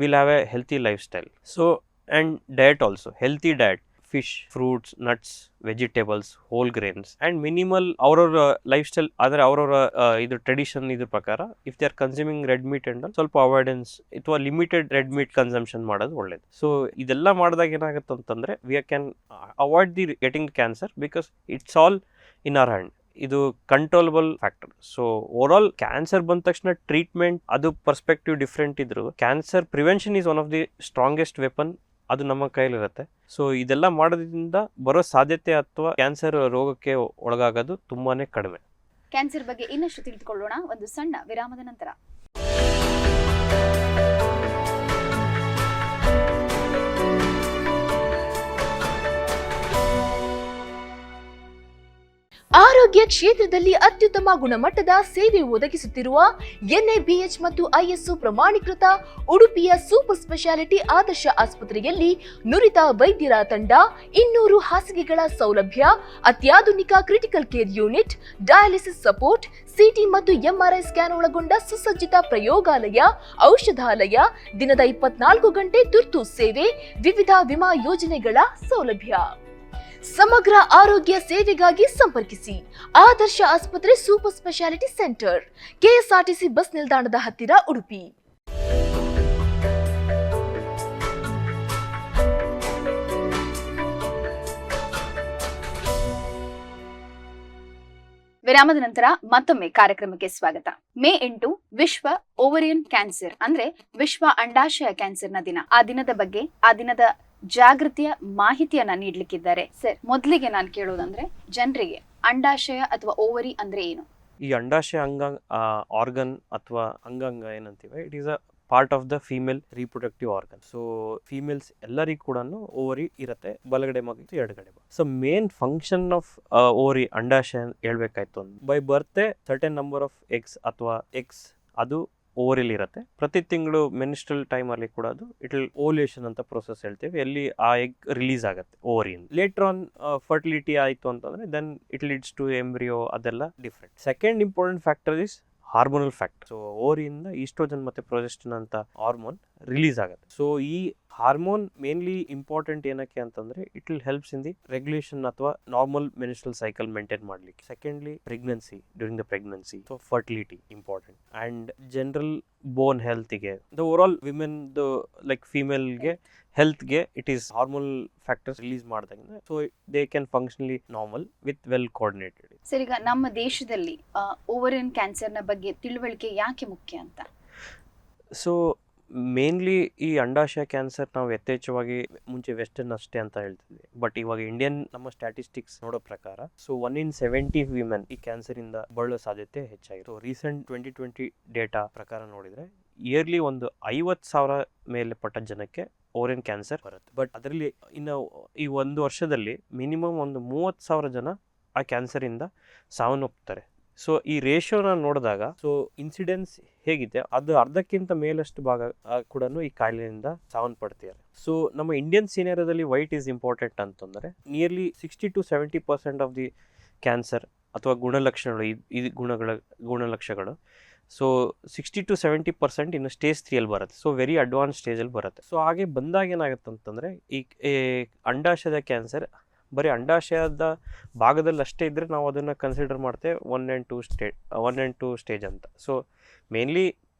will have a healthy life style. So and diet also, healthy diet, fish, fruits, nuts, vegetables, whole grains and minimal ಅವ್ರವ್ರ lifestyle ಆದರೆ ಅವ್ರವ್ರ ಇದು ಟ್ರೆಡಿಷನ್ ಇದ್ರ ಪ್ರಕಾರ if they are consuming red meat and ಸ್ವಲ್ಪ ಅವಾಯ್ಡೆನ್ಸ್ ಅಥವಾ limited red meat consumption ಮಾಡೋದು ಒಳ್ಳೇದು. ಸೊ ಇದೆಲ್ಲ ಮಾಡಿದಾಗ ಏನಾಗುತ್ತೆ ಅಂತಂದರೆ we can avoid the getting cancer because it's all in our hand. ಇದು controllable factor. So over all cancer ಬಂದ ತಕ್ಷಣ ಟ್ರೀಟ್ಮೆಂಟ್ ಅದು ಪರ್ಸ್ಪೆಕ್ಟಿವ್ ಡಿಫ್ರೆಂಟ್ ಇದ್ರು cancer prevention is one of the strongest weapon. ಅದು ನಮ್ಮ ಕೈಲಿರುತ್ತೆ. ಸೊ ಇದೆಲ್ಲ ಮಾಡೋದ್ರಿಂದ ಬರೋ ಸಾಧ್ಯತೆ ಅಥವಾ ಕ್ಯಾನ್ಸರ್ ರೋಗಕ್ಕೆ ಒಳಗಾಗೋದು ತುಂಬಾನೇ ಕಡಿಮೆ. ಕ್ಯಾನ್ಸರ್ ಬಗ್ಗೆ ಇನ್ನಷ್ಟು ತಿಳಿದುಕೊಳ್ಳೋಣ ಒಂದು ಸಣ್ಣ ವಿರಾಮದ ನಂತರ. ಆರೋಗ್ಯ ಕ್ಷೇತ್ರದಲ್ಲಿ ಅತ್ಯುತ್ತಮ ಗುಣಮಟ್ಟದ ಸೇವೆ ಒದಗಿಸುತ್ತಿರುವ ಎನ್ಎಬಿಎಚ್ ಮತ್ತು ಐಎಸ್ಒ ಪ್ರಮಾಣೀಕೃತ ಉಡುಪಿಯ ಸೂಪರ್ ಸ್ಪೆಷಾಲಿಟಿ ಆದರ್ಶ ಆಸ್ಪತ್ರೆಯಲ್ಲಿ ನುರಿತ ವೈದ್ಯರ ತಂಡ, 200 ಹಾಸಿಗೆಗಳ ಸೌಲಭ್ಯ, ಅತ್ಯಾಧುನಿಕ critical care unit, dialysis support, city ಮತ್ತು ಎಂಆರ್ಐ ಸ್ಕ್ಯಾನ್ ಒಳಗೊಂಡ ಸುಸಜ್ಜಿತ ಪ್ರಯೋಗಾಲಯ, ಔಷಧಾಲಯ, ದಿನದ 24 ಗಂಟೆ ತುರ್ತು ಸೇವೆ, ವಿವಿಧ ವಿಮಾ ಯೋಜನೆಗಳ ಸೌಲಭ್ಯ. ಸಮಗ್ರ ಆರೋಗ್ಯ ಸೇವೆಗಾಗಿ ಸಂಪರ್ಕಿಸಿ ಆದರ್ಶ ಆಸ್ಪತ್ರೆ super speciality centre, KSRTC bus ನಿಲ್ದಾಣದ ಹತ್ತಿರ, ಉಡುಪಿ. ವಿರಾಮದ ನಂತರ ಮತ್ತೊಮ್ಮೆ ಕಾರ್ಯಕ್ರಮಕ್ಕೆ ಸ್ವಾಗತ. ಮೇ 8 ವಿಶ್ವ ಓವರಿಯನ್ ಕ್ಯಾನ್ಸರ್ ಅಂದ್ರೆ ವಿಶ್ವ ಅಂಡಾಶಯ ಕ್ಯಾನ್ಸರ್ನ ದಿನ. ಆ ದಿನದ ಬಗ್ಗೆ, ಆ ದಿನದ ಜಾಗೃತಿಯ ಮಾಹಿತಿಯನ್ನ ನೀಡಲಿಕ್ಕಿದ್ದಾರೆ. ಸರ್, ಮೊದಲಿಗೆ ನಾನು ಕೇಳೋದಂದ್ರೆ ಜನರಿಗೆ ಅಂಡಾಶಯ ಅಥವಾ ಓವರಿ ಅಂದ್ರೆ ಏನು? ಈ ಅಂಡಾಶಯ ಆರ್ಗನ್ ಅಥವಾ ಅಂಗಾಂಗ ಏನಂತೀವಿ, it is a part of the female reproductive organ. So females ಎಲ್ಲರಿಗೂ ಕೂಡ ಓವರಿ ಇರುತ್ತೆ, ಬಲಗಡೆ ಮಗಿತ್ತು ಎಡಗಡೆ. So main function of ovary ಅಂಡಾಶಯ ಹೇಳ್ಬೇಕಾಯ್ತು by birth certain number of eggs ಅಥವಾ ಎಗ್ಸ್ ಅದು ಓವರಿಲಿ ಇರುತ್ತೆ. ಪ್ರತಿ ತಿಂಗಳು ಮೆನ್ಸ್ಟ್ರಲ್ ಟೈಮ್ ಅಲ್ಲಿ ಕೂಡ ಅದು ಇಟ್ ವಿಲ್ ಓವ್ಯುಲೇಷನ್ ಅಂತ ಪ್ರೊಸೆಸ್ ಹೇಳ್ತೇವೆ, ಎಲ್ಲಿ ಆ ಎಗ್ ರಿಲೀಸ್ ಆಗುತ್ತೆ ಓವರಿಯಿಂದ. ಲೇಟರ್ ಆನ್ ಫರ್ಟಿಲಿಟಿ ಆಯಿತು ಅಂತಂದ್ರೆ then it leads to embryo, ಅದೆಲ್ಲ different. Second important factor is hormonal factor. So ಓವರಿಯಿಂದ ಈಸ್ಟ್ರೋಜನ್ ಮತ್ತೆ ಪ್ರೊಜೆಸ್ಟನ್ ಅಂತ ಹಾರ್ಮೋನ್ ರಿಲೀಸ್ ಆಗುತ್ತೆ. ಸೊ ಈ ಹಾರ್ಮೋನ್ ಮೇನ್ಲಿ ಇಂಪಾರ್ಟೆಂಟ್ ಏನಕ್ಕೆ ಅಂತಂದ್ರೆ it will helps in the regulation ಅಥವಾ ನಾರ್ಮಲ್ ಮೆನ್ಸ್ಟ್ರಲ್ ಸೈಕಲ್ ಮೇಂಟೈನ್ ಮಾಡ್ಲಿಕ್ಕೆ. Secondly pregnancy, during the pregnancy. So fertility important and general bone ಹೆಲ್ತ್ಗೆ, the overall women like ಫೀಮೇಲ್ಗೆ ಹೆಲ್ತ್ಗೆ it is hormone factors release ಮಾಡಿದಾಗ so they can functionally normal with well coordinated. Sir, ಈಗ ನಮ್ಮ ದೇಶದಲ್ಲಿ ovarian ಕ್ಯಾನ್ಸರ್ನ ಬಗ್ಗೆ ತಿಳುವಳಿಕೆ ಯಾಕೆ ಮುಖ್ಯ ಅಂತ? ಸೊ ಮೇನ್ಲಿ ಈ ಅಂಡಾಶಯ ಕ್ಯಾನ್ಸರ್ ನಾವು ಯಥೇಚ್ಛವಾಗಿ ಮುಂಚೆ ವೆಸ್ಟರ್ನ್ ಅಷ್ಟೇ ಅಂತ ಹೇಳ್ತಿದ್ವಿ, ಬಟ್ ಇವಾಗ ಇಂಡಿಯನ್ ನಮ್ಮ ಸ್ಟ್ಯಾಟಿಸ್ಟಿಕ್ಸ್ ನೋಡೋ ಪ್ರಕಾರ ಸೊ 1 in 70 ವಿಮೆನ್ ಈ ಕ್ಯಾನ್ಸರ್ ಇಂದ ಬಳಲೋ ಸಾಧ್ಯತೆ ಹೆಚ್ಚಾಗಿದೆ. ಸೊ ರೀಸೆಂಟ್ 2020 ಡೇಟಾ ಪ್ರಕಾರ ನೋಡಿದ್ರೆ ಇಯರ್ಲಿ ಒಂದು 50,000 ಮೇಲೆ ಪಟ್ಟ ಜನಕ್ಕೆ ಓವರಿಯನ್ ಕ್ಯಾನ್ಸರ್ ಬರುತ್ತೆ. ಬಟ್ ಅದರಲ್ಲಿ ಇನ್ನು ಈ ಒಂದು ವರ್ಷದಲ್ಲಿ ಮಿನಿಮಮ್ ಒಂದು 30,000 ಜನ ಆ ಕ್ಯಾನ್ಸರ್ ಇಂದ ಸಾವನ್ನಪ್ಪುತ್ತಾರೆ. ಸೊ ಈ ರೇಷಿಯೋನ ನೋಡಿದಾಗ ಸೊ ಇನ್ಸಿಡೆನ್ಸ್ ಹೇಗಿದೆ, ಅದು ಅರ್ಧಕ್ಕಿಂತ ಮೇಲಷ್ಟು ಭಾಗ ಕೂಡ ಈ ಕಾಯಿಲೆಯಿಂದ ಸಾವನ್ನ ಪಡ್ತಿದ್ದಾರೆ. ಸೊ ನಮ್ಮ ಇಂಡಿಯನ್ ಸಿನಾರಿಯೋದಲ್ಲಿ ವೈಟ್ ಈಸ್ ಇಂಪಾರ್ಟೆಂಟ್ ಅಂತಂದರೆ nearly 60 to 70% of the cancer ಅಥವಾ ಗುಣಲಕ್ಷಣಗಳು ಈ ಗುಣಲಕ್ಷಣಗಳು ಸೊ 60 to 70% ಇನ್ನು ಸ್ಟೇಜ್ 3 ಬರುತ್ತೆ. ಸೊ ವೆರಿ ಅಡ್ವಾನ್ಸ್ ಸ್ಟೇಜಲ್ಲಿ ಬರುತ್ತೆ. ಸೊ ಹಾಗೆ ಬಂದಾಗ ಏನಾಗುತ್ತೆ ಅಂತಂದರೆ ಈ ಅಂಡಾಶಯದ ಕ್ಯಾನ್ಸರ್ ಬರೀ ಅಂಡಾಶಯದ ಭಾಗದಲ್ಲಿ ಅಷ್ಟೇ ಇದ್ದರೆ ನಾವು ಅದನ್ನು ಕನ್ಸಿಡರ್ ಮಾಡ್ತೇವೆ 1 and 2 ಸ್ಟೇಜ್ ಅಂತ. ಸೊ ಮೇನ್ಲಿ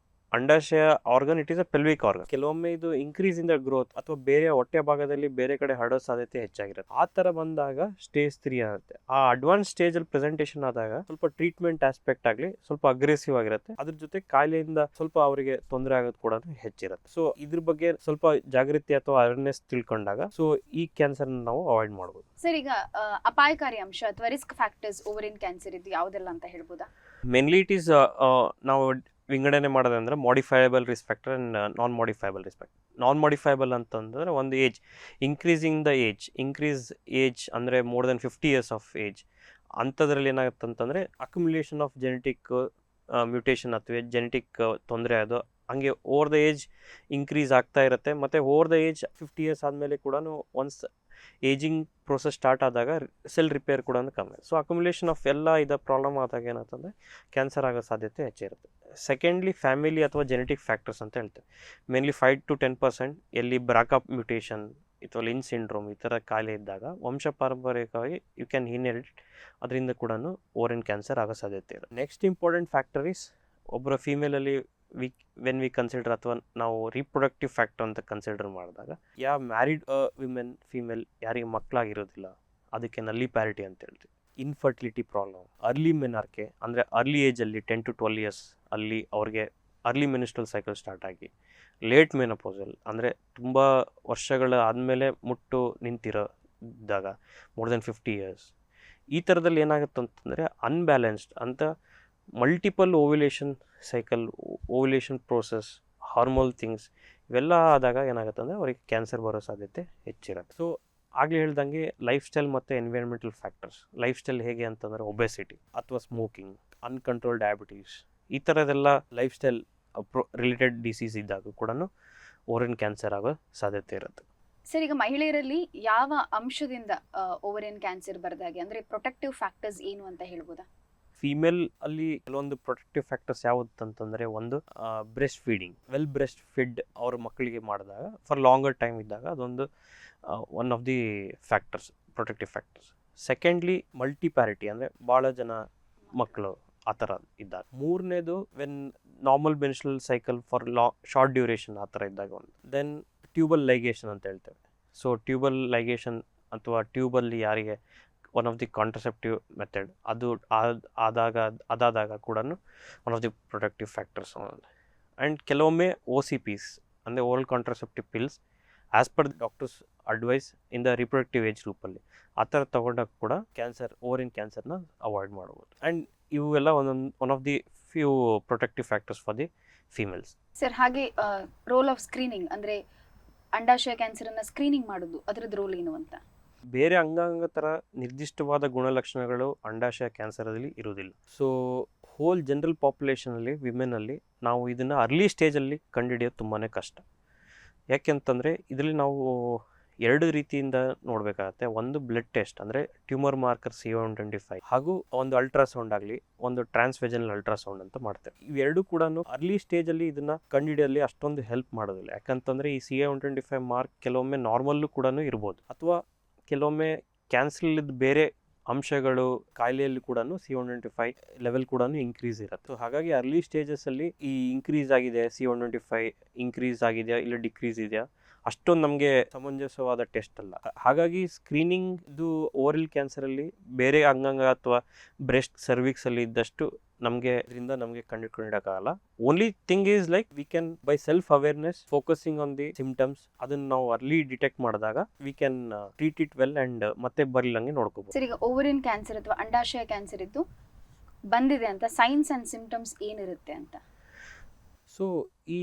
ಅಂಡಾಶಯ organ it is a pelvic organ. ಕೆಲವೊಮ್ಮೆ ಇದು ಇನ್ಕ್ರೀಸ್ ಇನ್ ದ ಗ್ರೋತ್ ಅಥವಾ ಬೇರೆ ಹೊಟ್ಟೆ ಭಾಗದಲ್ಲಿ ಬೇರೆ ಕಡೆ ಹರಡೋ ಸಾಧ್ಯತೆ ಹೆಚ್ಚಾಗಿರುತ್ತೆ. ಆ ಥರ ಬಂದಾಗ ಸ್ಟೇಜ್ 3 ಆಗುತ್ತೆ. ಆ ಅಡ್ವಾನ್ಸ್ ಸ್ಟೇಜಲ್ಲಿ ಪ್ರೆಸೆಂಟೇಷನ್ ಆದಾಗ ಸ್ವಲ್ಪ ಟ್ರೀಟ್ಮೆಂಟ್ ಆಸ್ಪೆಕ್ಟ್ ಆಗಲಿ ಸ್ವಲ್ಪ ಅಗ್ರೆಸಿವ್ ಆಗಿರುತ್ತೆ. ಅದ್ರ ಜೊತೆ ಕಾಯಿಲೆಯಿಂದ ಸ್ವಲ್ಪ ಅವರಿಗೆ ತೊಂದರೆ ಆಗೋದು ಕೂಡ ಹೆಚ್ಚಿರುತ್ತೆ. ಸೊ ಇದ್ರ ಬಗ್ಗೆ ಸ್ವಲ್ಪ ಜಾಗೃತಿ ಅಥವಾ ಅವೇರ್ನೆಸ್ ತಿಳ್ಕೊಂಡಾಗ ಸೊ ಈ ಕ್ಯಾನ್ಸರ್ ನಾವು ಅವಾಯ್ಡ್ ಮಾಡ್ಬೋದು. ಸರ್, ಈಗ ಅಪಾಯಕಾರಿ ಅಂಶ ಅಥವಾ ರಿಸ್ಕ್ ಫ್ಯಾಕ್ಟರ್ಸ್ ಓವರಿಯನ್ ಕ್ಯಾನ್ಸರ್ ಇದು ಯಾವುದೆಲ್ಲ ಅಂತ ಹೇಳ್ಬೋದಾ? ಮೇನ್ಲಿ ಇಟ್ ಈಸ್ ನಾವು ವಿಂಗಡಣೆ ಮಾಡೋದಂದ್ರೆ modifiable risk factor and non modifiable risk factor. Non modifiable ಅಂತಂದರೆ ಒಂದು ಏಜ್, ಇನ್ಕ್ರೀಸಿಂಗ್ ದ ಏಜ್ ಅಂದರೆ more than 50 years of age. ಅಂಥದ್ರಲ್ಲಿ ಏನಾಗುತ್ತೆ ಅಂತಂದರೆ ಅಕ್ಯುಮುಲೇಷನ್ ಆಫ್ ಜೆನೆಟಿಕ್ ಮ್ಯೂಟೇಷನ್ ಅಥವಾ ಜೆನೆಟಿಕ್ ತೊಂದರೆ ಅದು ಹಂಗೆ ಓವರ್ ದ ಏಜ್ ಇನ್ಕ್ರೀಸ್ ಆಗ್ತಾ ಇರುತ್ತೆ. ಮತ್ತು ಓವರ್ ದ ಏಜ್ 50 years ಆದಮೇಲೆ ಕೂಡ ಒನ್ಸ್ ಏಜಿಂಗ್ ಪ್ರೋಸೆಸ್ ಸ್ಟಾರ್ಟ್ ಆದಾಗ ಸೆಲ್ ರಿಪೇರ್ ಕೂಡ ಕಮ್ಮಿ. ಸೊ ಅಕ್ಯುಮುಲೇಷನ್ ಆಫ್ ಎಲ್ಲ ಇದು ಪ್ರಾಬ್ಲಮ್ ಆದಾಗ ಏನಂತಂದರೆ ಕ್ಯಾನ್ಸರ್ ಆಗೋ ಸಾಧ್ಯತೆ ಹೆಚ್ಚಿರುತ್ತೆ. ಸೆಕೆಂಡ್ಲಿ ಫ್ಯಾಮಿಲಿ ಅಥವಾ ಜೆನೆಟಿಕ್ ಫ್ಯಾಕ್ಟರ್ಸ್ ಅಂತ ಹೇಳ್ತೇವೆ. ಮೇನ್ಲಿ 5 to 10% ಎಲ್ಲಿ ಬ್ರಾಕಾ ಮ್ಯೂಟೇಷನ್ ಅಥವಾ ಲಿನ್ ಸಿಂಡ್ರೋಮ್ ಈ ಥರ ಕಾಯಿಲೆ ಇದ್ದಾಗ ವಂಶ ಪಾರಂಪರಿಕವಾಗಿ ಯು ಕ್ಯಾನ್ ಇನ್ಹೆರಿಟ್, ಅದರಿಂದ ಕೂಡ ಓರಿಯನ್ ಕ್ಯಾನ್ಸರ್ ಆಗೋ ಸಾಧ್ಯತೆ ಇರುತ್ತೆ. ನೆಕ್ಸ್ಟ್ ಇಂಪಾರ್ಟೆಂಟ್ ಫ್ಯಾಕ್ಟರ್ ಇಸ್ ಒಬ್ಬರ ಫೀಮೇಲಲ್ಲಿ ವೆನ್ ವಿ ಕನ್ಸಿಡರ್ ಅಥವಾ ನಾವು ರೀಪ್ರೊಡಕ್ಟಿವ್ ಫ್ಯಾಕ್ಟರ್ ಅಂತ ಕನ್ಸಿಡರ್ ಮಾಡಿದಾಗ ಯಾವ ಮ್ಯಾರಿಡ್ ಫೀಮೇಲ್ ಯಾರಿಗೆ ಮಕ್ಕಳಾಗಿರೋದಿಲ್ಲ ಅದಕ್ಕೆ ನಲ್ಲಿ ಪ್ಯಾರಿಟಿ ಅಂತ ಹೇಳ್ತೀವಿ. ಇನ್ಫರ್ಟಿಲಿಟಿ ಪ್ರಾಬ್ಲಮ್, ಅರ್ಲಿ ಮೆನಾರ್ಕೆ ಅಂದರೆ ಅರ್ಲಿ ಏಜಲ್ಲಿ 10 to 12 years ಅಲ್ಲಿ ಅವ್ರಿಗೆ ಅರ್ಲಿ ಮೆನಿಸ್ಟ್ರಲ್ ಸೈಕಲ್ ಸ್ಟಾರ್ಟ್ ಆಗಿ ಲೇಟ್ ಮೆನೋಪೋಸಲ್ ಅಂದರೆ ತುಂಬ ವರ್ಷಗಳ ಆದಮೇಲೆ ಮುಟ್ಟು ನಿಂತಿರೋದಾಗ ಮೋರ್ ದೆನ್ 50 years. ಈ ಥರದಲ್ಲಿ ಏನಾಗುತ್ತೆ ಅಂತಂದರೆ ಅನ್ಬ್ಯಾಲೆನ್ಸ್ಡ್ ಅಂತ multiple ovulation process, hormone things ಇವೆಲ್ಲ ಆದಾಗ ಏನಾಗುತ್ತೆ ಅಂದರೆ ಅವ್ರಿಗೆ ಕ್ಯಾನ್ಸರ್ ಬರೋ ಸಾಧ್ಯತೆ ಹೆಚ್ಚಿರುತ್ತೆ. ಸೊ ಆಗಲೇ ಹೇಳ್ದಂಗೆ ಲೈಫ್ ಸ್ಟೈಲ್ ಮತ್ತು ಎನ್ವಿರಾನ್ಮೆಂಟಲ್ ಫ್ಯಾಕ್ಟರ್ಸ್. ಲೈಫ್ ಸ್ಟೈಲ್ ಹೇಗೆ ಅಂತಂದರೆ ಒಬೆಸಿಟಿ ಅಥವಾ ಸ್ಮೋಕಿಂಗ್, ಅನ್ಕಂಟ್ರೋಲ್ ಡಯಾಬಿಟೀಸ್ ಈ ಥರದೆಲ್ಲ ಲೈಫ್ ಸ್ಟೈಲ್ ರಿಲೇಟೆಡ್ ಡಿಸೀಸ್ ಇದ್ದಾಗ ಕೂಡ ಓರಿಯನ್ ಕ್ಯಾನ್ಸರ್ ಆಗೋ ಸಾಧ್ಯತೆ ಇರುತ್ತೆ. ಸರ್, ಈಗ ಮಹಿಳೆಯರಲ್ಲಿ ಯಾವ ಅಂಶದಿಂದ ಓವರಿಯನ್ ಕ್ಯಾನ್ಸರ್ ಬರ್ದಾಗೆ ಅಂದರೆ ಪ್ರೊಟೆಕ್ಟಿವ್ ಫ್ಯಾಕ್ಟರ್ಸ್ ಏನು ಅಂತ ಹೇಳ್ಬೋದಾ? ಫೀಮೇಲ್ ಅಲ್ಲಿ ಕೆಲವೊಂದು ಪ್ರೊಟೆಕ್ಟಿವ್ ಫ್ಯಾಕ್ಟರ್ಸ್ ಯಾವುದು ಅಂತಂದರೆ ಒಂದು ಬ್ರೆಸ್ಟ್ ಫೀಡಿಂಗ್, ಬ್ರೆಸ್ಟ್ ಫೀಡ್ ಅವ್ರ ಮಕ್ಕಳಿಗೆ ಮಾಡಿದಾಗ ಫಾರ್ ಲಾಂಗರ್ ಟೈಮ್ ಇದ್ದಾಗ ಅದೊಂದು one of the factors, protective factors. Secondly multiparity ಅಂದರೆ ಭಾಳ ಜನ ಮಕ್ಕಳು ಆ ಥರ ಇದ್ದಾಗ. ಮೂರನೇದು when normal menstrual cycle for short duration ಆ ಥರ ಇದ್ದಾಗ ಒಂದು. ದೆನ್ ಟ್ಯೂಬಲ್ ಲೈಗೇಷನ್ ಅಂತ ಹೇಳ್ತೇವೆ. ಸೊ ಟ್ಯೂಬಲ್ ಲೈಗೇಷನ್ ಅಥವಾ ಟ್ಯೂಬಲ್ಲಿ ಯಾರಿಗೆ one of the contraceptive method ಅದು ಅದಾದಾಗ ಕೂಡ one of the protective factors. And ಕೆಲವೊಮ್ಮೆ OCPs ಅಂದರೆ oral contraceptive pills as per doctors advice in the reproductive age ಗ್ರೂಪಲ್ಲಿ ಆ ಥರ ತೊಗೊಂಡಾಗ ಕೂಡ ಓವರಿನ್ ಕ್ಯಾನ್ಸರ್ನ ಅವಾಯ್ಡ್ ಮಾಡ್ಬೋದು. ಆ್ಯಂಡ್ ಇವೆಲ್ಲ one of the few protective factors for the females. Sir, ಹಾಗೆ ರೋಲ್ ಆಫ್ ಸ್ಕ್ರೀನಿಂಗ್ ಅಂದರೆ ಅಂಡಾಶಯ ಕ್ಯಾನ್ಸರನ್ನು ಸ್ಕ್ರೀನಿಂಗ್ ಮಾಡೋದು, ಅದರದ್ದು ರೋಲ್ ಏನು ಅಂತ? ಬೇರೆ ಅಂಗಾಂಗ ಥರ ನಿರ್ದಿಷ್ಟವಾದ ಗುಣಲಕ್ಷಣಗಳು ಅಂಡಾಶಯ ಕ್ಯಾನ್ಸರಲ್ಲಿ ಇರೋದಿಲ್ಲ. ಸೊ ಹೋಲ್ ಜನರಲ್ ಪಾಪ್ಯುಲೇಷನಲ್ಲಿ ವಿಮೆನಲ್ಲಿ ನಾವು ಇದನ್ನು ಅರ್ಲಿ ಸ್ಟೇಜಲ್ಲಿ ಕಂಡುಹಿಡಿಯೋದು ತುಂಬಾ ಕಷ್ಟ. ಯಾಕೆಂತಂದರೆ ಇದರಲ್ಲಿ ನಾವು 2 ರೀತಿಯಿಂದ ನೋಡಬೇಕಾಗತ್ತೆ. ಒಂದು ಬ್ಲಡ್ ಟೆಸ್ಟ್ ಅಂದರೆ ಟ್ಯೂಮರ್ ಮಾರ್ಕರ್ CA-125 ಹಾಗೂ ಒಂದು ಅಲ್ಟ್ರಾಸೌಂಡ್ ಆಗಲಿ, ಒಂದು ಟ್ರಾನ್ಸ್ವೆಜನಲ್ ಅಲ್ಟ್ರಾಸೌಂಡ್ ಅಂತ ಮಾಡ್ತೇವೆ. ಇವೆರಡೂ ಕೂಡ ಅರ್ಲಿ ಸ್ಟೇಜಲ್ಲಿ ಇದನ್ನು ಕಂಡುಹಿಡಿಯಲ್ಲಿ ಅಷ್ಟೊಂದು ಹೆಲ್ಪ್ ಮಾಡೋದಿಲ್ಲ. ಯಾಕಂತಂದರೆ ಈ CA-125 ಮಾರ್ಕ್ ಕೆಲವೊಮ್ಮೆ ನಾರ್ಮಲ್ಲು ಕೂಡ ಇರ್ಬೋದು, ಅಥವಾ ಕೆಲವೊಮ್ಮೆ ಕ್ಯಾನ್ಸರ್ಲಿದ್ದ ಬೇರೆ ಅಂಶಗಳು ಕಾಯಿಲೆಯಲ್ಲಿ ಕೂಡ CA-125 ಲೆವೆಲ್ ಕೂಡ ಇನ್ಕ್ರೀಸ್ ಇರುತ್ತೆ. ಸೊ ಹಾಗಾಗಿ ಅರ್ಲಿ ಸ್ಟೇಜಸ್ಸಲ್ಲಿ ಈ ಇನ್ಕ್ರೀಸ್ ಆಗಿದೆ, CA-125 ಇನ್ಕ್ರೀಸ್ ಆಗಿದೆಯಾ ಇಲ್ಲ ಡಿಕ್ರೀಸ್ ಇದೆಯಾ ಅಷ್ಟೊಂದು ನಮಗೆ ಸಮಂಜಸವಾದ ಟೆಸ್ಟ್ ಅಲ್ಲ. ಹಾಗಾಗಿ ಸ್ಕ್ರೀನಿಂಗ್ ಇದು ಓರಲ್ ಕ್ಯಾನ್ಸರಲ್ಲಿ ಬೇರೆ ಅಂಗಾಂಗ ಅಥವಾ ಬ್ರೆಸ್ಟ್ ಸರ್ವಿಕ್ಸಲ್ಲಿ ಇದ್ದಷ್ಟು ಇದರಿಂದ ನಮಗೆ ಕಂಡುಹಿಡಿಯೋಕ್ಕಾಗಲ್ಲ. Only thing is like we can by self awareness focusing on the symptoms, ಅದನ್ನು ನಾವು ಅರ್ಲಿ ಡಿಟೆಕ್ಟ್ ಮಾಡಿದಾಗ we can treat it well and ಮತ್ತೆ ಬರಲಿಲ್ಲಂಗೆ ನೋಡ್ಕೋಬಹುದು. ಸರ್, ಈಗ ಓವರಿನ್ ಕ್ಯಾನ್ಸರ್ ಅಥವಾ ಅಂಡಾಶಯ ಕ್ಯಾನ್ಸರ್ ಇದ್ದು ಬಂದಿದೆ ಅಂತ ಸೈನ್ಸ್ ಆ್ಯಂಡ್ ಸಿಂಪ್ಟಮ್ಸ್ ಏನಿರುತ್ತೆ ಅಂತ? ಸೊ ಈ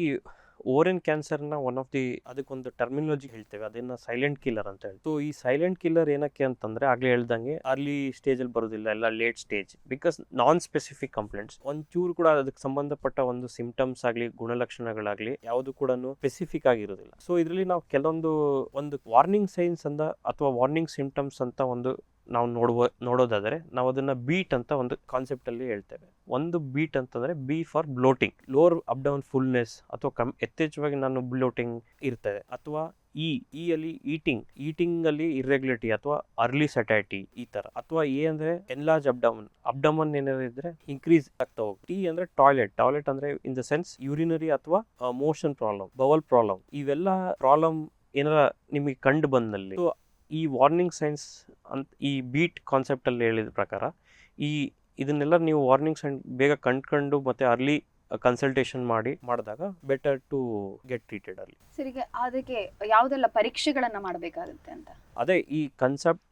ಓವರಿನ್ ಕ್ಯಾನ್ಸರ್ನ ಒನ್ ಆಫ್ ದಿ ಅದಕ್ಕೊಂದು ಟರ್ಮಿನಾಲಜಿ ಹೇಳ್ತೇವೆ, ಅದನ್ನು ಸೈಲೆಂಟ್ ಕಿಲ್ಲರ್ ಅಂತ ಹೇಳಿ. ಸೊ ಈ ಸೈಲೆಂಟ್ ಕಿಲ್ಲರ್ ಏನಕ್ಕೆ ಅಂತಂದರೆ ಆಗಲೇ ಹೇಳ್ದಂಗೆ ಅರ್ಲಿ ಸ್ಟೇಜಲ್ಲಿ ಬರೋದಿಲ್ಲ, ಎಲ್ಲ late stage. Because non specific complaints ಒಂಚೂರು ಕೂಡ ಅದಕ್ಕೆ ಸಂಬಂಧಪಟ್ಟ ಒಂದು ಸಿಂಪ್ಟಮ್ಸ್ ಆಗಲಿ ಗುಣಲಕ್ಷಣಗಳಾಗಲಿ ಯಾವುದು ಕೂಡ ಸ್ಪೆಸಿಫಿಕ್ ಆಗಿರೋದಿಲ್ಲ. ಸೊ ಇದರಲ್ಲಿ ನಾವು ಕೆಲವೊಂದು ವಾರ್ನಿಂಗ್ ಸೈನ್ಸ್ ಅಂತ ಅಥವಾ ವಾರ್ನಿಂಗ್ ಸಿಂಪ್ಟಮ್ಸ್ ಅಂತ ನಾವು ನೋಡೋದಾದರೆ ನಾವು ಅದನ್ನು ಬೀಟ್ ಅಂತ ಒಂದು ಕಾನ್ಸೆಪ್ಟಲ್ಲಿ ಹೇಳ್ತೇವೆ. ಒಂದು ಬೀಟ್ ಅಂತಂದರೆ B for bloating, lower abdomen fullness ಅಥವಾ ಯಥೇಚ್ಛವಾಗಿ ನಾನು ಬ್ಲೋಟಿಂಗ್ ಇರ್ತದೆ. ಅಥವಾ ಈ ಅಲ್ಲಿ ಈಟಿಂಗ್ ಅಲ್ಲಿ ಇರ್ರೆಗ್ಯುಲರಿಟಿ ಅಥವಾ ಅರ್ಲಿ ಸಟೈಟಿ ಈ ತರ. ಅಥವಾ ಎ ಅಂದ್ರೆ ಎನ್ಲಾರ್ಜ್ ಅಬ್ಡಮನ್ ಏನಾದ್ರು ಇದ್ರೆ ಇನ್ಕ್ರೀಸ್ ಆಗ್ತಾ ಹೋಗಿ. ಟಿ ಅಂದ್ರೆ ಟಾಯ್ಲೆಟ್ ಅಂದ್ರೆ ಇನ್ ದ ಸೆನ್ಸ್ ಯೂರಿನರಿ ಅಥವಾ ಮೋಷನ್ ಪ್ರಾಬ್ಲಮ್, ಬವಲ್ ಪ್ರಾಬ್ಲಮ್. ಇವೆಲ್ಲ ಪ್ರಾಬ್ಲಮ್ ಏನಾರ ನಿಮಗೆ ಕಂಡು ಬಂದಲ್ಲಿ ಈ ವಾರ್ನಿಂಗ್ ಸೈನ್ಸ್ ಅಂತ ಈ ಬೀಟ್ ಕಾನ್ಸೆಪ್ಟಲ್ಲಿ ಹೇಳಿದ ಪ್ರಕಾರ ಇದನ್ನೆಲ್ಲ ನೀವು ವಾರ್ನಿಂಗ್ ಸೈನ್ ಬೇಗ ಕಂಡ್ಕೊಂಡು ಮತ್ತೆ ಅರ್ಲಿ ಕನ್ಸಲ್ಟೇಷನ್ ಮಾಡಿದಾಗ ಬೆಟರ್ ಟು ಗೆಟ್ ಟ್ರೀಟೆಡ್ ಅಲ್ಲಿ. ಸರ್, ಈಗ ಅದಕ್ಕೆ ಯಾವುದೆಲ್ಲ ಪರೀಕ್ಷೆಗಳನ್ನು ಮಾಡಬೇಕಾಗುತ್ತೆ ಅಂತ? ಅದೇ ಈ ಕನ್ಸೆಪ್ಟ್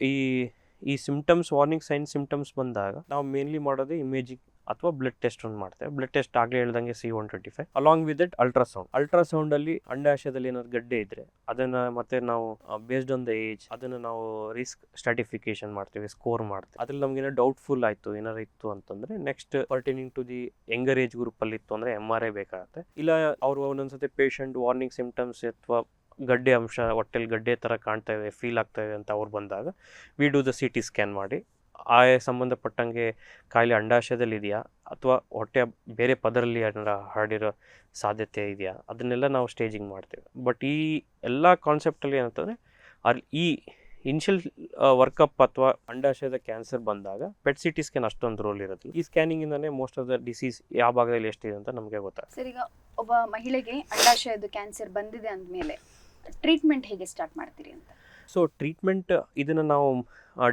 ಈ ಸಿಂಪ್ಟಮ್ಸ್ ವಾರ್ನಿಂಗ್ ಸೈನ್ ಸಿಂಪ್ಟಮ್ಸ್ ಬಂದಾಗ ನಾವು ಮೇನ್ಲಿ ಮಾಡೋದೇ ಇಮೇಜಿಂಗ್ ಅಥವಾ ಬ್ಲಡ್ ಟೆಸ್ಟ್ ಒಂದು ಮಾಡ್ತೇವೆ. ಬ್ಲಡ್ ಟೆಸ್ಟ್ ಆಗಲೇ ಹೇಳ್ದಂಗೆ C125 ಅಲಾಂಗ್ ವಿತ್ ದಟ್ ಅಲ್ಟ್ರಾಸೌಂಡಲ್ಲಿ ಅಂಡಾಶಯದಲ್ಲಿ ಏನಾದ್ರು ಗಡ್ಡೆ ಇದ್ದರೆ ಅದನ್ನು ಮತ್ತೆ ನಾವು ಬೇಸ್ಡ್ ಆನ್ ದ ಏಜ್ ಅದನ್ನು ನಾವು ರಿಸ್ಕ್ ಸ್ಟ್ರಾಟಿಫಿಕೇಶನ್ ಮಾಡ್ತೀವಿ, ಸ್ಕೋರ್ ಮಾಡ್ತೀವಿ. ಅದ್ರಲ್ಲಿ ನಮಗೇನೋ ಡೌಟ್ಫುಲ್ ಆಯಿತು ಏನಾರು ಇತ್ತು ಅಂತಂದರೆ next pertaining to the younger age ಗ್ರೂಪಲ್ಲಿ ಇತ್ತು ಅಂದರೆ MRI ಬೇಕಾಗುತ್ತೆ. ಇಲ್ಲ ಅವರು ಒಂದೊಂದ್ಸತಿ ಪೇಷಂಟ್ ವಾರ್ನಿಂಗ್ ಸಿಂಪ್ಟಮ್ಸ್ ಅಥವಾ ಗಡ್ಡೆ ಅಂಶ ಹೊಟ್ಟೆಲಿ ಗಡ್ಡೆ ಥರ ಕಾಣ್ತಾ ಇದೆ, ಫೀಲ್ ಆಗ್ತಾ ಇದೆ ಅಂತ ಅವ್ರು ಬಂದಾಗ we do the CT scan ಮಾಡಿ ಸಂಬಂಧಪಟ್ಟಂಗೆ ಕಾಯಿಲೆ ಅಂಡಾಶಯದಲ್ಲಿ ಇದೆಯಾ ಅಥವಾ ಹೊಟ್ಟೆಯ ಬೇರೆ ಪದರಲ್ಲಿ ಏನಾರ ಹರಡಿರೋ ಸಾಧ್ಯತೆ ಇದೆಯಾ ಅದನ್ನೆಲ್ಲ ನಾವು ಸ್ಟೇಜಿಂಗ್ ಮಾಡ್ತೇವೆ. ಬಟ್ ಈ ಎಲ್ಲ ಕಾನ್ಸೆಪ್ಟಲ್ಲಿ ಏನಂತಂದರೆ ಈ ಇನಿಷಿಯಲ್ ವರ್ಕಪ್ ಅಥವಾ ಅಂಡಾಶಯದ ಕ್ಯಾನ್ಸರ್ ಬಂದಾಗ PET CT ಸ್ಕ್ಯಾನ್ ಅಷ್ಟೊಂದು ರೋಲ್ ಇರೋದಿಲ್ಲ. ಈ ಸ್ಕ್ಯಾನಿಂಗಿಂದನೇ ಮೋಸ್ಟ್ ಆಫ್ ದ ಡಿಸೀಸ್ ಯಾವ ಭಾಗದಲ್ಲಿ ಎಷ್ಟಿದೆ ಅಂತ ನಮಗೆ ಗೊತ್ತಾಗುತ್ತೆ. ಸರ್, ಈಗ ಒಬ್ಬ ಮಹಿಳೆಗೆ ಅಂಡಾಶಯದ ಕ್ಯಾನ್ಸರ್ ಬಂದಿದೆ ಅಂದಮೇಲೆ ಟ್ರೀಟ್ಮೆಂಟ್ ಹೇಗೆ ಸ್ಟಾರ್ಟ್ ಮಾಡ್ತೀರಿ ಅಂತ? ಸೊ ಟ್ರೀಟ್ಮೆಂಟ್ ಇದನ್ನು ನಾವು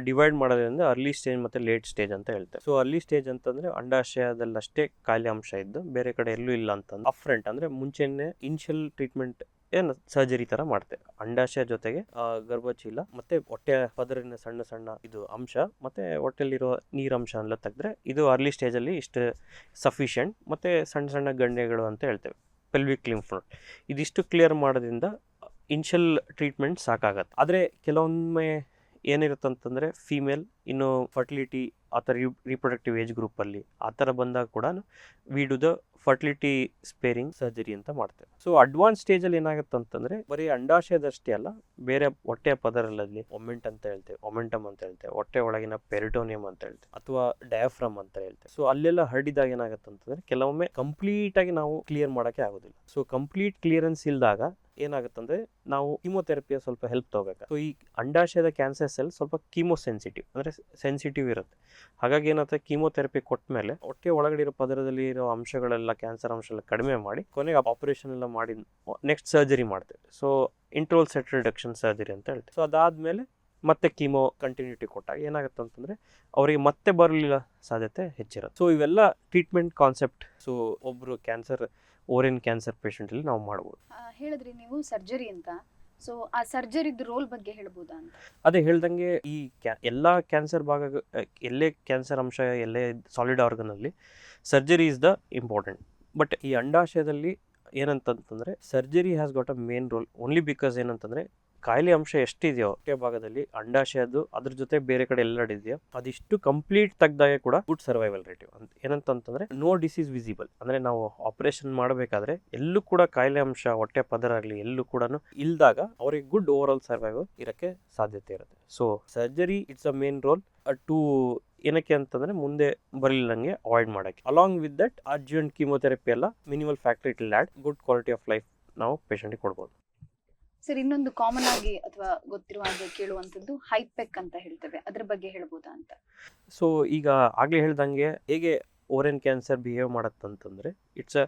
ಡಿವೈಡ್ ಮಾಡೋದ್ರಿಂದ ಅರ್ಲಿ ಸ್ಟೇಜ್ ಮತ್ತು ಲೇಟ್ ಸ್ಟೇಜ್ ಅಂತ ಹೇಳ್ತೇವೆ. ಸೊ ಅರ್ಲಿ ಸ್ಟೇಜ್ ಅಂತಂದರೆ ಅಂಡಾಶಯದಲ್ಲಷ್ಟೇ ಕಾಯಿಲೆ ಅಂಶ ಇದ್ದು ಬೇರೆ ಕಡೆ ಎಲ್ಲೂ ಇಲ್ಲ ಅಂತಂದು ಅಫ್ರಂಟ್ ಅಂದರೆ ಮುಂಚೆನೇ ಇನಿಷಿಯಲ್ ಟ್ರೀಟ್ಮೆಂಟ್ ಏನು ಸರ್ಜರಿ ಥರ ಮಾಡ್ತೇವೆ. ಅಂಡಾಶಯ ಜೊತೆಗೆ ಗರ್ಭಚೀಲ ಮತ್ತು ಹೊಟ್ಟೆಯ ಪದರಿನ ಸಣ್ಣ ಸಣ್ಣ ಇದು ಅಂಶ ಮತ್ತು ಹೊಟ್ಟೆಲಿರೋ ನೀರಂಶ ಎಲ್ಲ ತೆಗೆದ್ರೆ ಇದು ಅರ್ಲಿ ಸ್ಟೇಜಲ್ಲಿ ಇಷ್ಟು ಸಫಿಷಿಯೆಂಟ್. ಮತ್ತು ಸಣ್ಣ ಸಣ್ಣ ಗಂಡೆಗಳು ಅಂತ ಹೇಳ್ತೇವೆ, ಪೆಲ್ವಿಕ್ ಲಿಂಫ್ ನೋಡ್. ಇದಿಷ್ಟು ಕ್ಲಿಯರ್ ಮಾಡೋದ್ರಿಂದ ಇನಿಷಿಯಲ್ ಟ್ರೀಟ್ಮೆಂಟ್ ಸಾಕಾಗತ್ತೆ. ಆದರೆ ಕೆಲವೊಮ್ಮೆ ಏನಿರುತ್ತೆ ಅಂತಂದರೆ ಫೀಮೇಲ್ ಇನ್ನು ಫರ್ಟಿಲಿಟಿ ಆ ಥರ ರೀಪ್ರೊಡಕ್ಟಿವ್ ಏಜ್ ಗ್ರೂಪಲ್ಲಿ ಆ ಥರ ಬಂದಾಗ ಕೂಡ we do the fertility sparing surgery ಅಂತ ಮಾಡ್ತೇವೆ. ಸೊ ಅಡ್ವಾನ್ಸ್ ಸ್ಟೇಜಲ್ಲಿ ಏನಾಗುತ್ತೆ ಅಂತಂದರೆ ಬರೀ ಅಂಡಾಶಯದಷ್ಟೇ ಅಲ್ಲ, ಬೇರೆ ಹೊಟ್ಟೆಯ ಪದರಲ್ಲಿ ಒಮೆಂಟಮ್ ಅಂತ ಹೇಳ್ತೇವೆ, ಹೊಟ್ಟೆ ಒಳಗಿನ ಪೆರಿಟೋನಿಯಂ ಅಂತ ಹೇಳ್ತೇವೆ ಅಥವಾ ಡಯಾಫ್ರಮ್ ಅಂತ ಹೇಳ್ತೇವೆ. ಸೊ ಅಲ್ಲೆಲ್ಲ ಹರಡಿದಾಗ ಏನಾಗುತ್ತೆ ಅಂತಂದರೆ ಕೆಲವೊಮ್ಮೆ ಕಂಪ್ಲೀಟಾಗಿ ನಾವು ಕ್ಲಿಯರ್ ಮಾಡೋಕ್ಕೆ ಆಗೋದಿಲ್ಲ. ಸೊ ಕಂಪ್ಲೀಟ್ ಕ್ಲಿಯರೆನ್ಸ್ ಇಲ್ದಾಗ ಏನಾಗುತ್ತಂದರೆ ನಾವು ಕೀಮೋಥೆರಪಿಯ ಸ್ವಲ್ಪ ಹೆಲ್ಪ್ ತಗೋಬೇಕು. ಸೊ ಈ ಅಂಡಾಶಯದ ಕ್ಯಾನ್ಸರ್ ಸೆಲ್ ಸ್ವಲ್ಪ ಕೀಮೋ ಸೆನ್ಸಿಟಿವ್ ಇರುತ್ತೆ. ಹಾಗಾಗಿ ಏನಾಗುತ್ತೆ, ಕೀಮೋಥೆರಪಿ ಕೊಟ್ಟ ಮೇಲೆ ಹೊಟ್ಟೆ ಒಳಗಡೆ ಇರೋ ಪದರದಲ್ಲಿ ಇರೋ ಅಂಶಗಳೆಲ್ಲ ಕ್ಯಾನ್ಸರ್ ಅಂಶ ಎಲ್ಲ ಕಡಿಮೆ ಮಾಡಿ ಕೊನೆಗೆ ಆಪರೇಷನ್ ಎಲ್ಲ ಮಾಡಿ ನೆಕ್ಸ್ಟ್ ಸರ್ಜರಿ ಮಾಡ್ತೇವೆ. ಸೊ ಇಂಟ್ರೋಲ್ ಸೆಟ್ ರಿಡಕ್ಷನ್ ಸರ್ಜರಿ ಅಂತ ಹೇಳ್ತೇವೆ. ಸೊ ಅದಾದಮೇಲೆ ಮತ್ತೆ ಕೀಮೋ ಕಂಟಿನ್ಯೂಟಿ ಕೊಟ್ಟಾಗ ಏನಾಗುತ್ತೆ ಅಂತಂದರೆ ಅವರಿಗೆ ಮತ್ತೆ ಬರಲಿಲ್ಲ ಸಾಧ್ಯತೆ ಹೆಚ್ಚಿರುತ್ತೆ. ಸೊ ಇವೆಲ್ಲ ಟ್ರೀಟ್ಮೆಂಟ್ ಕಾನ್ಸೆಪ್ಟ್. ಸೊ ಒಬ್ಬರು ಓರಿಯನ್ ಕ್ಯಾನ್ಸರ್ ಪೇಷಂಟಲ್ಲಿ ನಾವು ಮಾಡ್ಬೋದು. ಹೇಳಿದ್ರಿ ನೀವು ಸರ್ಜರಿ ಅಂತ. ಸೊ ಆ ಸರ್ಜರಿದ ರೋಲ್ ಬಗ್ಗೆ ಹೇಳ್ಬೋದಾ ಅಂತ? ಅದೇ ಹೇಳ್ದಂಗೆ ಈ ಎಲ್ಲ ಕ್ಯಾನ್ಸರ್ ಎಲ್ಲೇ ಕ್ಯಾನ್ಸರ್ ಅಂಶ ಎಲ್ಲೇ ಸಾಲಿಡ್ ಆರ್ಗನಲ್ಲಿ surgery is the important. But ಈ ಅಂಡಾಶಯದಲ್ಲಿ ಏನಂತಂತಂದರೆ surgery has got a main role only because ಏನಂತಂದರೆ ಕಾಯಿಲೆ ಅಂಶ ಎಷ್ಟಿದೆಯೋ ಹೊಟ್ಟೆ ಭಾಗದಲ್ಲಿ ಅಂಡಾಶಯದ್ದು ಅದ್ರ ಜೊತೆ ಬೇರೆ ಕಡೆ ಎಲ್ಲ ಇದೆಯೋ ಅದಿಷ್ಟು ಕಂಪ್ಲೀಟ್ ತೆಗ್ದಾಗ ಕೂಡ ಗುಡ್ ಸರ್ವೈವಲ್ ರೇಟ್ ಏನಂತಂದ್ರೆ ನೋ ಡಿಸೀಸ್ ವಿಸಿಬಲ್. ಅಂದ್ರೆ ನಾವು ಆಪರೇಷನ್ ಮಾಡಬೇಕಾದ್ರೆ ಎಲ್ಲೂ ಕೂಡ ಕಾಯಿಲೆ ಅಂಶ ಹೊಟ್ಟೆ ಪದರ ಆಗಲಿ ಎಲ್ಲೂ ಕೂಡ ಇಲ್ದಾಗ ಅವ್ರಿಗೆ ಗುಡ್ ಓವರ್ ಆಲ್ ಸರ್ವೈವಲ್ ಇರಕ್ಕೆ ಸಾಧ್ಯತೆ ಇರುತ್ತೆ. So surgery it's a main role to ಏನಕ್ಕೆ ಅಂತಂದ್ರೆ ಮುಂದೆ ಬರಲಿಲ್ಲಂಗೆ ಅವಾಯ್ಡ್ ಮಾಡೋಕ್ಕೆ. Along with that adjuvant chemotherapy ಎಲ್ಲ minimal factor it will add good quality of life ನಾವು ಪೇಷಂಟ್ಗೆ ಕೊಡ್ಬೋದು. ಸರ್, ಇನ್ನೊಂದು ಕಾಮನ್ ಆಗಿ ಅಥವಾ ಗೊತ್ತಿರುವ ಹಾಗೆ ಕೇಳುವಂಥದ್ದು ಹೈಪೆಕ್ ಅಂತ ಹೇಳ್ತೇವೆ, ಅದ್ರ ಬಗ್ಗೆ ಹೇಳ್ಬೋದಾ ಅಂತ? ಸೊ ಈಗ ಆಗಲೇ ಹೇಳ್ದಂಗೆ ಹೇಗೆ ಓರಿಯನ್ ಕ್ಯಾನ್ಸರ್ ಬಿಹೇವ್ ಮಾಡುತ್ತಂತಂದರೆ ಇಟ್ಸ್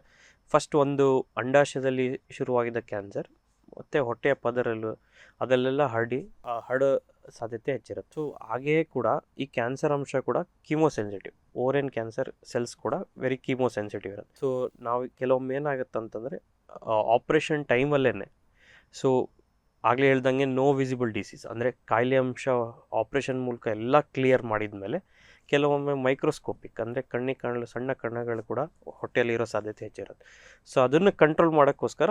ಫಸ್ಟ್ ಒಂದು ಅಂಡಾಶಯದಲ್ಲಿ ಶುರುವಾಗಿದ್ದ ಕ್ಯಾನ್ಸರ್ ಮತ್ತು ಹೊಟ್ಟೆಯ ಪದರಲ್ಲೂ ಅದಲ್ಲೆಲ್ಲ ಹರಡೋ ಸಾಧ್ಯತೆ ಹೆಚ್ಚಿರುತ್ತೆ. ಸೊ ಹಾಗೆಯೇ ಕೂಡ ಈ ಕ್ಯಾನ್ಸರ್ ಅಂಶ ಕೂಡ ಕೀಮೋಸೆನ್ಸಿಟಿವ್. ಓರಿಯನ್ ಕ್ಯಾನ್ಸರ್ ಸೆಲ್ಸ್ ಕೂಡ ವೆರಿ ಕೀಮೋಸೆನ್ಸಿಟಿವ್ ಇರುತ್ತೆ. ಸೊ ನಾವು ಕೆಲವೊಮ್ಮೆ ಏನಾಗುತ್ತೆ ಅಂತಂದರೆ ಆಪ್ರೇಷನ್ ಟೈಮಲ್ಲೇ ಸೊ ಆಗಲೇ ಹೇಳ್ದಂಗೆ ನೋ ವಿಸಿಬಲ್ ಡಿಸೀಸ್ ಅಂದರೆ ಕಾಯಿಲೆ ಅಂಶ ಆಪ್ರೇಷನ್ ಮೂಲಕ ಎಲ್ಲ ಕ್ಲಿಯರ್ ಮಾಡಿದ ಮೇಲೆ ಕೆಲವೊಮ್ಮೆ ಮೈಕ್ರೋಸ್ಕೋಪಿಕ್ ಅಂದರೆ ಕಣ್ಣಿಗೆ ಕಾಣಲು ಸಣ್ಣ ಕಣ್ಣಗಳು ಕೂಡ ಹೊಟ್ಟೆಯಲ್ಲಿ ಇರೋ ಸಾಧ್ಯತೆ ಹೆಚ್ಚಿರುತ್ತೆ. ಸೊ ಅದನ್ನು ಕಂಟ್ರೋಲ್ ಮಾಡೋಕ್ಕೋಸ್ಕರ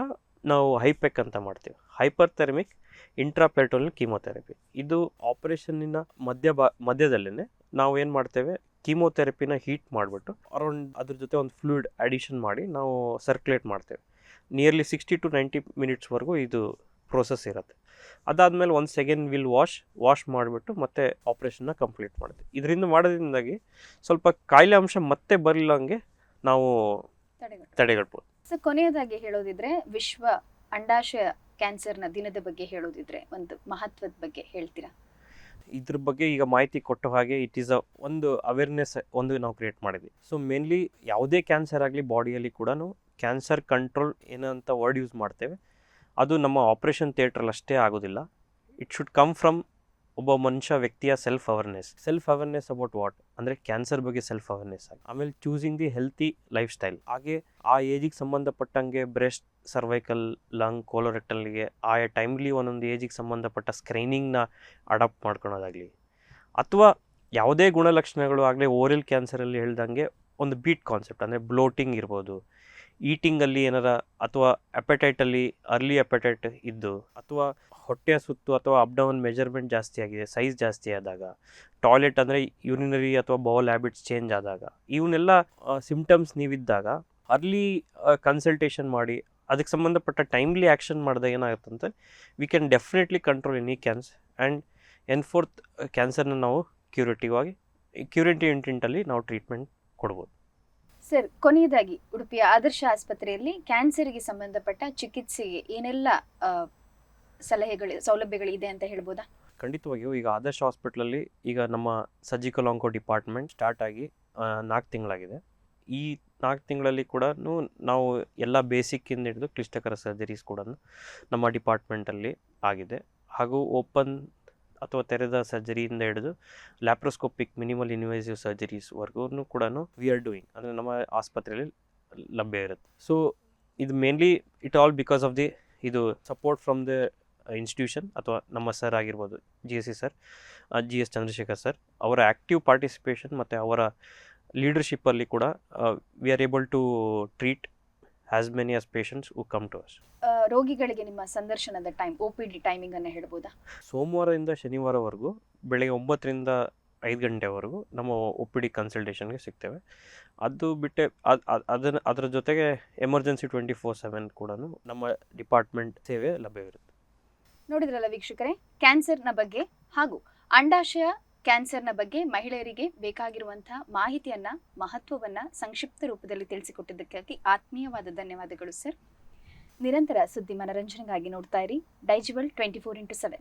ನಾವು ಹೈಪೆಕ್ ಅಂತ ಮಾಡ್ತೀವಿ, ಹೈಪರ್ಥೆರ್ಮಿಕ್ ಇಂಟ್ರಾಪೆರಿಟೋನಿಯಲ್ ಕೀಮೋಥೆರಪಿ. ಇದು ಆಪರೇಷನ್ನಿನ ಮಧ್ಯದಲ್ಲೇ ನಾವು ಏನು ಮಾಡ್ತೇವೆ, ಕೀಮೋಥೆರಪಿನ ಹೀಟ್ ಮಾಡಿಬಿಟ್ಟು ಅರೌಂಡ್ ಅದ್ರ ಜೊತೆ ಒಂದು ಫ್ಲೂಯಿಡ್ ಅಡಿಷನ್ ಮಾಡಿ ನಾವು ಸರ್ಕ್ಯುಲೇಟ್ ಮಾಡ್ತೇವೆ. ನಿಯರ್ಲಿ 60 to 90 ಮಿನಿಟ್ಸ್ವರೆಗೂ ಇದು ಪ್ರೋಸೆಸ್ ಇರುತ್ತೆ. ಅದಾದಮೇಲೆ 1 ಸೆಕೆಂಡ್ ವಿಲ್ ವಾಶ್ ಮಾಡಿಬಿಟ್ಟು ಮತ್ತೆ ಆಪ್ರೇಷನ್ನ ಕಂಪ್ಲೀಟ್ ಮಾಡ್ತೀವಿ. ಇದರಿಂದ ಮಾಡೋದ್ರಿಂದಾಗಿ ಸ್ವಲ್ಪ ಕಾಯಿಲೆ ಅಂಶ ಮತ್ತೆ ಬರಲಿಲ್ಲಂಗೆ ನಾವು ತಡೆಗಟ್ಬೋದು. ಸರ್, ಕೊನೆಯದಾಗಿ ಹೇಳೋದಿದ್ರೆ ವಿಶ್ವ ಅಂಡಾಶಯ ಕ್ಯಾನ್ಸರ್ನ ದಿನದ ಬಗ್ಗೆ ಹೇಳೋದಿದ್ರೆ ಒಂದು ಮಹತ್ವದ ಬಗ್ಗೆ ಹೇಳ್ತೀರಾ? ಇದ್ರ ಬಗ್ಗೆ ಈಗ ಮಾಹಿತಿ ಕೊಟ್ಟ ಹಾಗೆ ಇಟ್ ಈಸ್ ಒಂದು ಅವೇರ್ನೆಸ್ ನಾವು ಕ್ರಿಯೇಟ್ ಮಾಡಿದ್ವಿ. ಸೊ ಮೇನ್ಲಿ ಯಾವುದೇ ಕ್ಯಾನ್ಸರ್ ಆಗಲಿ ಬಾಡಿಯಲ್ಲಿ ಕೂಡ ಕ್ಯಾನ್ಸರ್ ಕಂಟ್ರೋಲ್ ಏನಂತ ವರ್ಡ್ ಯೂಸ್ ಮಾಡ್ತೇವೆ, ಅದು ನಮ್ಮ ಆಪ್ರೇಷನ್ ಥಿಯೇಟ್ರಲ್ಲಿ ಅಷ್ಟೇ ಆಗೋದಿಲ್ಲ. ಇಟ್ ಶುಡ್ ಕಮ್ ಫ್ರಮ್ ಒಬ್ಬ ವ್ಯಕ್ತಿಯ ಸೆಲ್ಫ್ ಅವೇರ್ನೆಸ್ ಅಬೌಟ್ ವಾಟ್ ಅಂದರೆ ಕ್ಯಾನ್ಸರ್ ಬಗ್ಗೆ ಸೆಲ್ಫ್ ಅವೇರ್ನೆಸ್ ಆಗಿ, ಆಮೇಲೆ choosing the healthy life style. ಹಾಗೆ ಆ ಏಜಿಗೆ ಸಂಬಂಧಪಟ್ಟಂಗೆ ಬ್ರೆಸ್ಟ್, ಸರ್ವೈಕಲ್, ಲಂಗ್, ಕೋಲೋರೆಕ್ಟಲ್ಗೆ ಆಯಾ ಟೈಮ್ಲಿ ಒಂದೊಂದು ಏಜಿಗೆ ಸಂಬಂಧಪಟ್ಟ ಸ್ಕ್ರೀನಿಂಗ್ನ ಅಡಾಪ್ಟ್ ಮಾಡ್ಕೊಳೋದಾಗಲಿ, ಅಥವಾ ಯಾವುದೇ ಗುಣಲಕ್ಷಣಗಳು ಆಗಲಿ ಓರಲ್ ಕ್ಯಾನ್ಸರಲ್ಲಿ ಹೇಳ್ದಂಗೆ ಒಂದು ಬೀಟ್ ಕಾನ್ಸೆಪ್ಟ್, ಅಂದರೆ ಬ್ಲೋಟಿಂಗ್ ಇರ್ಬೋದು, ಈಟಿಂಗಲ್ಲಿ ಏನಾರ ಅಥವಾ ಅಪೆಟೈಟಲ್ಲಿ ಅರ್ಲಿ ಅಪೆಟೈಟ್ ಇದ್ದು, ಅಥವಾ ಹೊಟ್ಟೆಯ ಸುತ್ತು ಅಥವಾ ಅಪ್ಡೌನ್ ಮೆಜರ್ಮೆಂಟ್ ಜಾಸ್ತಿ ಆಗಿದೆ, ಸೈಜ್ ಜಾಸ್ತಿ ಆದಾಗ, ಟಾಯ್ಲೆಟ್ ಅಂದರೆ ಯೂರಿನರಿ ಅಥವಾ ಬೌಲ್ ಹ್ಯಾಬಿಟ್ಸ್ ಚೇಂಜ್ ಆದಾಗ, ಇವನ್ನೆಲ್ಲ ಸಿಮ್ಟಮ್ಸ್ ನೀವಿದ್ದಾಗ ಅರ್ಲಿ ಕನ್ಸಲ್ಟೇಷನ್ ಮಾಡಿ ಅದಕ್ಕೆ ಸಂಬಂಧಪಟ್ಟ ಟೈಮ್ಲಿ ಆ್ಯಕ್ಷನ್ ಮಾಡಿದಾಗ ಏನಾಗುತ್ತೆ ಅಂತ we can definitely control any cancer and ಎನ್ಫೋರ್ತ್ ಕ್ಯಾನ್ಸರ್ನ ನಾವು ಕ್ಯೂರೇಟಿವ್ ಇಂಟೆಂಟಲ್ಲಿ ನಾವು ಟ್ರೀಟ್ಮೆಂಟ್ ಕೊಡ್ಬೋದು. ಸರ್, ಕೊನೆಯದಾಗಿ ಉಡುಪಿಯ ಆದರ್ಶ ಆಸ್ಪತ್ರೆಯಲ್ಲಿ ಕ್ಯಾನ್ಸರ್ಗೆ ಸಂಬಂಧಪಟ್ಟ ಚಿಕಿತ್ಸೆಗೆ ಏನೆಲ್ಲ ಸೌಲಭ್ಯಗಳಿದೆ ಅಂತ ಹೇಳ್ಬೋದಾ? ಖಂಡಿತವಾಗಿಯೂ ಈಗ ಆದರ್ಶ ಹಾಸ್ಪಿಟ್ಲಲ್ಲಿ ಈಗ ನಮ್ಮ ಸರ್ಜಿಕಲ್ ಆಂಕೋ ಡಿಪಾರ್ಟ್ಮೆಂಟ್ ಸ್ಟಾರ್ಟ್ ಆಗಿ 4 ತಿಂಗಳಾಗಿದೆ. ಈ 4 ತಿಂಗಳಲ್ಲಿ ಕೂಡ ನಾವು ಎಲ್ಲ ಬೇಸಿಕ್ಕಿಂದ ಹಿಡಿದು ಕ್ಲಿಷ್ಟಕರ ಸರ್ಜರೀಸ್ ಕೂಡ ನಮ್ಮ ಡಿಪಾರ್ಟ್ಮೆಂಟಲ್ಲಿ ಆಗಿದೆ. ಹಾಗೂ ಓಪನ್ ಅಥವಾ ತೆರೆದ ಸರ್ಜರಿಯಿಂದ ಹಿಡಿದು ಲ್ಯಾಪ್ರೋಸ್ಕೋಪಿಕ್ ಮಿನಿಮಲ್ ಇನ್ವೇಸಿವ್ ಸರ್ಜರೀಸ್ವರೆಗೂ ಕೂಡ ವಿ ಆರ್ ಡೂಯಿಂಗ್, ಅಂದರೆ ನಮ್ಮ ಆಸ್ಪತ್ರೆಯಲ್ಲಿ ಲಭ್ಯ ಇರುತ್ತೆ. ಸೊ ಇದು mainly it all because of ಇದು ಸಪೋರ್ಟ್ ಫ್ರಮ್ ದ ಇನ್ಸ್ಟಿಟ್ಯೂಷನ್ ಅಥವಾ ನಮ್ಮ ಸರ್ ಆಗಿರ್ಬೋದು, GSC sir, GS Chandrashekar sir, ಅವರ ಆ್ಯಕ್ಟಿವ್ ಪಾರ್ಟಿಸಿಪೇಷನ್ ಮತ್ತು ಅವರ ಲೀಡರ್ಶಿಪ್ಪಲ್ಲಿ ಕೂಡ we are able to treat as many as patients who come to us. ರೋಗಿಗಳಿಗೆ ನಿಮ್ಮ ಸಂದರ್ಶನದ ಟೈಮ್, OPD ಟೈಮಿಂಗ್ ಅನ್ನು ಹೇಳ್ಬೋದಾ? ಸೋಮವಾರದಿಂದ ಶನಿವಾರವರೆಗೂ ಬೆಳಗ್ಗೆ 9ರಿಂದ 5 ಗಂಟೆವರೆಗೂ ನಮ್ಮ OPD ಕನ್ಸಲ್ಟೇಷನ್ಗೆ ಸಿಗ್ತೇವೆ. ಅದು ಬಿಟ್ಟೆ ಅದರ ಜೊತೆಗೆ ಎಮರ್ಜೆನ್ಸಿ 24/7 ಕೂಡ ನಮ್ಮ ಡಿಪಾರ್ಟ್ಮೆಂಟ್ ಸೇವೆ ಲಭ್ಯವಿರುತ್ತೆ. ನೋಡಿದ್ರಲ್ಲ ವೀಕ್ಷಕರೇ, ಕ್ಯಾನ್ಸರ್ನ ಬಗ್ಗೆ ಹಾಗೂ ಅಂಡಾಶಯ ಕ್ಯಾನ್ಸರ್ನ ಬಗ್ಗೆ ಮಹಿಳೆಯರಿಗೆ ಬೇಕಾಗಿರುವಂತಹ ಮಾಹಿತಿಯನ್ನ, ಮಹತ್ವವನ್ನ ಸಂಕ್ಷಿಪ್ತ ರೂಪದಲ್ಲಿ ತಿಳಿಸಿಕೊಟ್ಟಿದ್ದಕ್ಕಾಗಿ ಆತ್ಮೀಯವಾದ ಧನ್ಯವಾದಗಳು ಸರ್. ನಿರಂತರ ಸುದ್ದಿ ಮನರಂಜನೆಗಾಗಿ ನೋಡ್ತಾ ಇರಿ ಡೈಜಿವಲ್ 24x7.